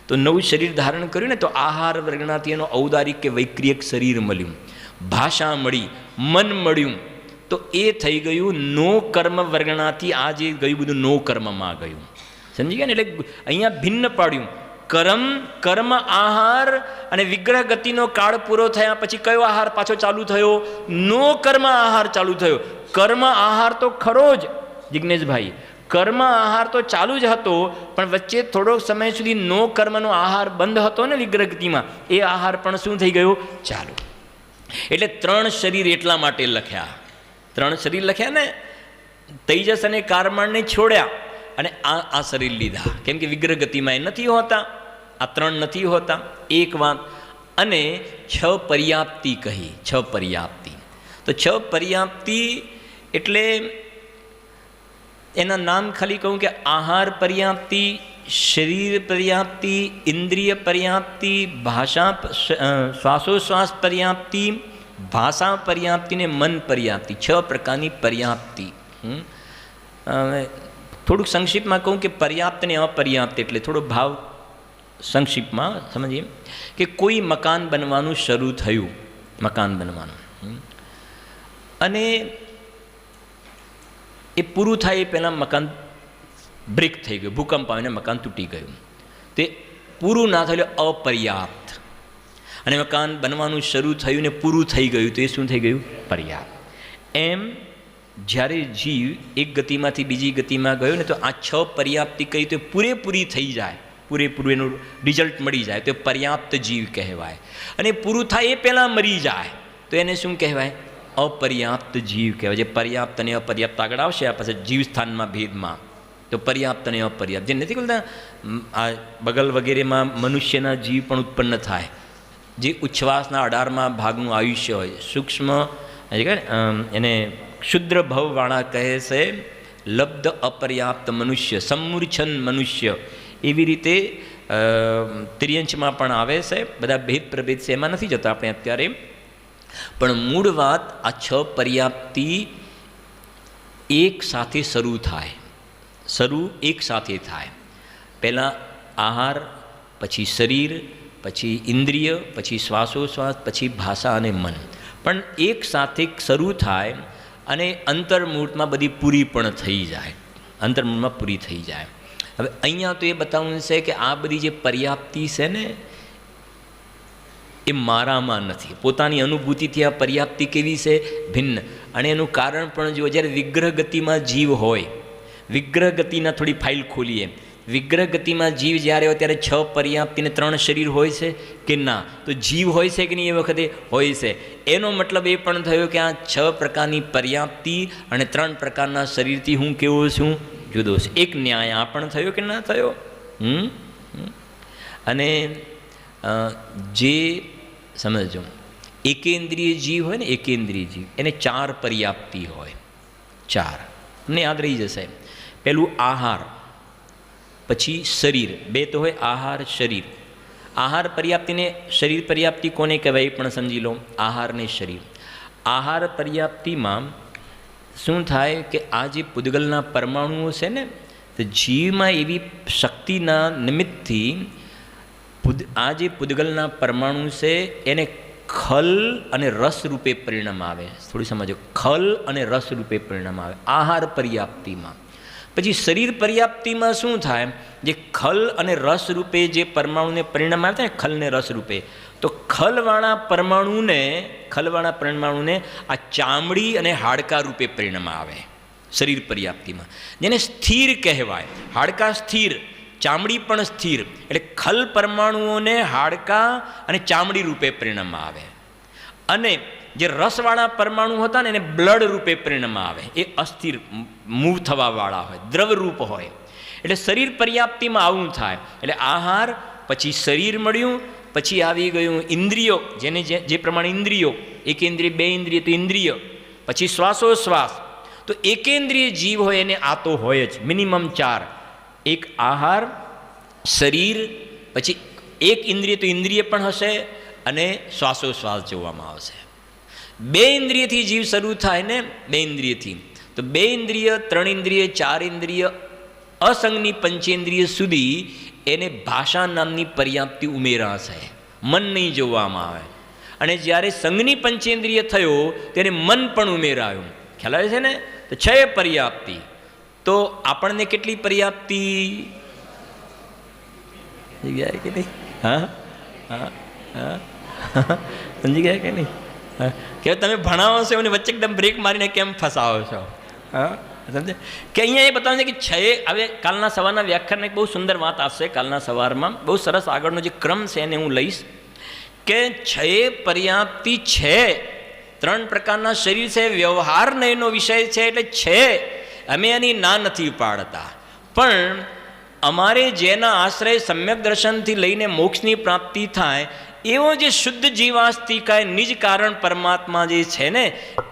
તો નવું શરીર ધારણ કર્યું ને, તો આહાર વર્ગણાથી એનો ઔદારિક કે વૈક્રિયક શરીર મળ્યું, ભાષા મળી, મન મળ્યું. તો એ થઈ ગયું નો કર્મ વર્ગણાથી. આ જે ગયું બધું નો કર્મમાં ગયું. સમજી ગયા ને? એટલે અહીંયા ભિન્ન પાડ્યું. કર્મ આહાર અને વિગ્રહ ગતિનો કાળ પૂરો થયા પછી કયો આહાર પાછો ચાલુ થયો? નો કર્મ આહાર ચાલુ થયો. કર્મ આહાર તો ખરો જ જિજ્ઞેશભાઈ, કર્મ આહાર તો ચાલુ જ હતો, પણ વચ્ચે થોડોક સમય સુધી નો કર્મનો આહાર બંધ હતો ને વિગ્રહ ગતિમાં, એ આહાર પણ શું થઈ ગયો? ચાલુ. એટલે 3 શરીર એટલા માટે લખ્યા. 3 શરીર લખ્યા ને, તેજસ અને કારમાણને છોડ્યા અને આ શરીર લીધા, કેમ કે વિગ્રહ ગતિમાં એ નથી હોતા, આ ત્રણ નથી હોતા. એક વાત. અને છ પર્યાપ્તિ કહી, છ પર્યાપ્તિ. તો છ પર્યાપ્તિ એટલે એના નામ ખાલી કહું કે આહાર પર્યાપ્તિ, શરીર પર્યાપ્તિ, ઇન્દ્રિય પર્યાપ્તિ, ભાષા શ્વાસોશ્વાસ પર્યાપ્તિ, ભાષા પર્યાપ્તિ ને મન પર્યાપ્તિ. છ પ્રકારની પર્યાપ્તિ. થોડુંક સંક્ષિપ્તમાં કહું કે પર્યાપ્ત ને અપર્યાપ્ત એટલે થોડો ભાવ સંક્ષિપ્તમાં સમજીએ કે કોઈ મકાન બનવાનું શરૂ થયું, મકાન બનવાનું, અને એ પૂરું થાય એ પહેલાં મકાન બ્રેક થઈ ગયું, ભૂકંપ આવીને મકાન તૂટી ગયું. તે પૂરું ના થયેલું અપર્યાપ્ત. અને મકાન બનવાનું શરૂ થયું ને પૂરું થઈ ગયું તો એ શું થઈ ગયું? પર્યાપ્ત. એમ જ્યારે જીવ એક ગતિમાંથી બીજી ગતિમાં ગયો ને તો આ છ પર્યાપ્તિ કહી તો પૂરેપૂરી થઈ જાય, પૂરેપૂરું એનું રિઝલ્ટ મળી જાય તો પર્યાપ્ત જીવ કહેવાય. અને પૂરું થાય એ પહેલાં મરી જાય તો એને શું કહેવાય? અપર્યાપ્ત જીવ કહેવાય. જે પર્યાપ્ત અને અપર્યાપ્ત આગળ આવશે આ પછી જીવ સ્થાનમાં ભેદમાં. તો પર્યાપ્ત અને અપર્યાપ્ત જે નથી બોલતા આ બગલ વગેરેમાં મનુષ્યના જીવ પણ ઉત્પન્ન થાય, જે ઉચ્છ્વાસના 18મા ભાગનું આયુષ્ય હોય, સૂક્ષ્મ એને ક્ષુદ્ર ભવવાળા કહે છે, લબ્ધ અપર્યાપ્ત મનુષ્ય, સમૂર્છન મનુષ્ય. એવી રીતે ત્રિયંશમાં પણ આવે છે. બધા ભેદ પ્રભેદ છે, એમાં નથી જતા આપણે અત્યારે. પણ મૂળ વાત આ છ પર્યાપ્તિ એક સાથે શરૂ થાય, શરૂ એક સાથે થાય. પહેલાં આહાર, પછી શરીર, પછી ઇન્દ્રિય, પછી શ્વાસોશ્વાસ, પછી ભાષા અને મન. પણ એક સાથે શરૂ થાય અને અંતર્મુહૂર્તમાં બધી પૂરી પણ થઈ જાય, અંતર્મુહૂર્તમાં પૂરી થઈ જાય. હવે અહીંયા તો એ બતાવવું છે કે આ બધી જે પર્યાપ્તિ છે ને એ મારામાં નથી. પોતાની અનુભૂતિથી આ પર્યાપ્તિ કેવી છે? ભિન્ન. અને એનું કારણ પણ જુઓ, જ્યારે વિગ્રહ ગતિમાં જીવ હોય, વિગ્રહ ગતિના થોડી ફાઇલ ખોલીએ, વિગ્રહ ગતિમાં જીવ જ્યારે હોય ત્યારે છ પર્યાપ્તિને 3 શરીર હોય છે કે ના? તો જીવ હોય છે કે નહીં? એ વખતે હોય છે. એનો મતલબ એ પણ થયો કે આ 6 પ્રકારની પર્યાપ્તિ અને 3 પ્રકારના શરીરથી હું કેવો છું? જુદો છે. એક ન્યાય આ પણ થયો કે ના થયો? અને જે સમજો એકેન્દ્રિય જીવ હોય ને, એકેન્દ્રિય જીવ એને 4 પર્યાપ્તિ હોય. 4 તમને યાદ રહી જશે. પેલું આહાર, પછી શરીર, 2 તો હોય આહાર શરીર. આહાર પર્યાપ્તિને શરીર પર્યાપ્તિ કોને કહેવાય એ પણ સમજી લો. આહાર ને શરીર. આહાર પર્યાપ્તિમાં શું થાય કે આ જે પૂદગલના પરમાણુઓ છે ને, તો જીવમાં એવી શક્તિના નિમિત્તથી આ જે પૂદગલના પરમાણુ છે એને ખલ અને રસ રૂપે પરિણામ આવે. થોડી સમજો, ખલ અને રસ રૂપે પરિણામ આવે આહાર પર્યાપ્તિમાં. પછી શરીર પર્યાપ્તિમાં શું થાય? જે ખલ અને રસ રૂપે જે પરમાણુને પરિણામ આવે ને, ખલ ને રસ રૂપે, તો ખલવાળા પરમાણુને આ ચામડી અને હાડકા રૂપે પરિણામ આવે શરીર પર્યાપ્તિમાં, જેને સ્થિર કહેવાય. હાડકા સ્થિર, ચામડી પણ સ્થિર. એટલે ખલ પરમાણુઓને હાડકા અને ચામડી રૂપે પરિણામ આવે. અને જે રસવાળા પરમાણુ હતા ને એને બ્લડ રૂપે પરિણામ આવે. એ અસ્થિર, મૂવ થવાવાળા હોય, દ્રવરૂપ હોય. એટલે શરીર પર્યાપ્તિમાં આવું થાય. એટલે આહાર, પછી શરીર મળ્યું, પછી આવી ગયું ઇન્દ્રિયો, જેને જે પ્રમાણે ઇન્દ્રિયો, એકેન્દ્રિય, 2 ઇન્દ્રિય તો ઇન્દ્રિય, પછી શ્વાસોશ્વાસ. તો એકેન્દ્રિય જીવ હોય એને આ તો હોય જ મિનિમમ 4. એક આહાર, શરીર, પછી એક ઇન્દ્રિય તો ઇન્દ્રિય પણ હશે અને શ્વાસોશ્વાસ જોવામાં આવશે. 2 ઇન્દ્રિયથી જીવ શરૂ થાય ને, 2 ઇન્દ્રિયથી. તો 2 ઇન્દ્રિય, 3 ઇન્દ્રિય, 4 ઇન્દ્રિય, અસંગની પંચેન્દ્રિય સુધી એને ભાષા નામની પર્યાપ્તિ ઉમેરાશે. મન નહીં જોવામાં આવે. અને જ્યારે સંગની પંચેન્દ્રિય થયો તેને મન પણ ઉમેરાયું. ખ્યાલ આવે છે ને? તો 6 પર્યાપ્તિ. તો આપણને કેટલી પર્યાપ્તિ સમજી ગયા કે નહીં? હા હા હા સમજી ગયા કે નહીં? કે તમે ભણાવો છો અને વચ્ચે એકદમ બ્રેક મારીને કેમ ફસાવો છો? હા સમજે કે અહીંયા એ બતાવે છે કે 6. હવે કાલના સવારના વ્યાખ્યાનમાં એક બહુ સુંદર વાત આવશે. કાલના સવારમાં બહુ સરસ આગળનો જે ક્રમ છે એને હું લઈશ કે 6 પર્યાપ્તિ છે. 3 પ્રકારના શરીર છે, વ્યવહાર નયનો વિષય છે. એટલે 6 અમે એની ના નથી પાડતા, પણ અમારે જેના આશ્રય સમ્યક દર્શનથી લઈને મોક્ષની પ્રાપ્તિ થાય એવો જે શુદ્ધ જીવાસ્તિકાય નિજ કારણ પરમાત્મા જે છે ને,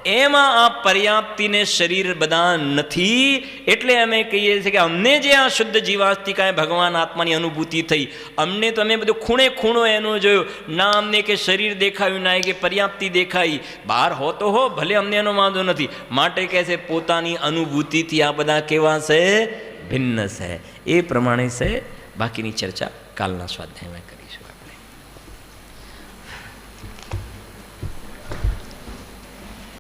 એમાં આ પર્યાપ્તિને શરીર બધા નથી. એટલે અમે કહીએ છીએ કે અમને જે આ શુદ્ધ જીવાસ્તિકાય ભગવાન આત્માની અનુભૂતિ થઈ, અમને તો અમે બધું ખૂણે ખૂણો એનો જોયો. ના અમને કે શરીર દેખાયું, ના કે પર્યાપ્તિ દેખાઈ. બહાર હો તો હો, ભલે અમને એનો વાંધો નથી. માટે કહે છે પોતાની અનુભૂતિથી આ બધા કેવા છે, ભિન્ન છે. એ પ્રમાણે છે. બાકીની ચર્ચા કાલના સ્વાધ્યાયમાં કરીશું.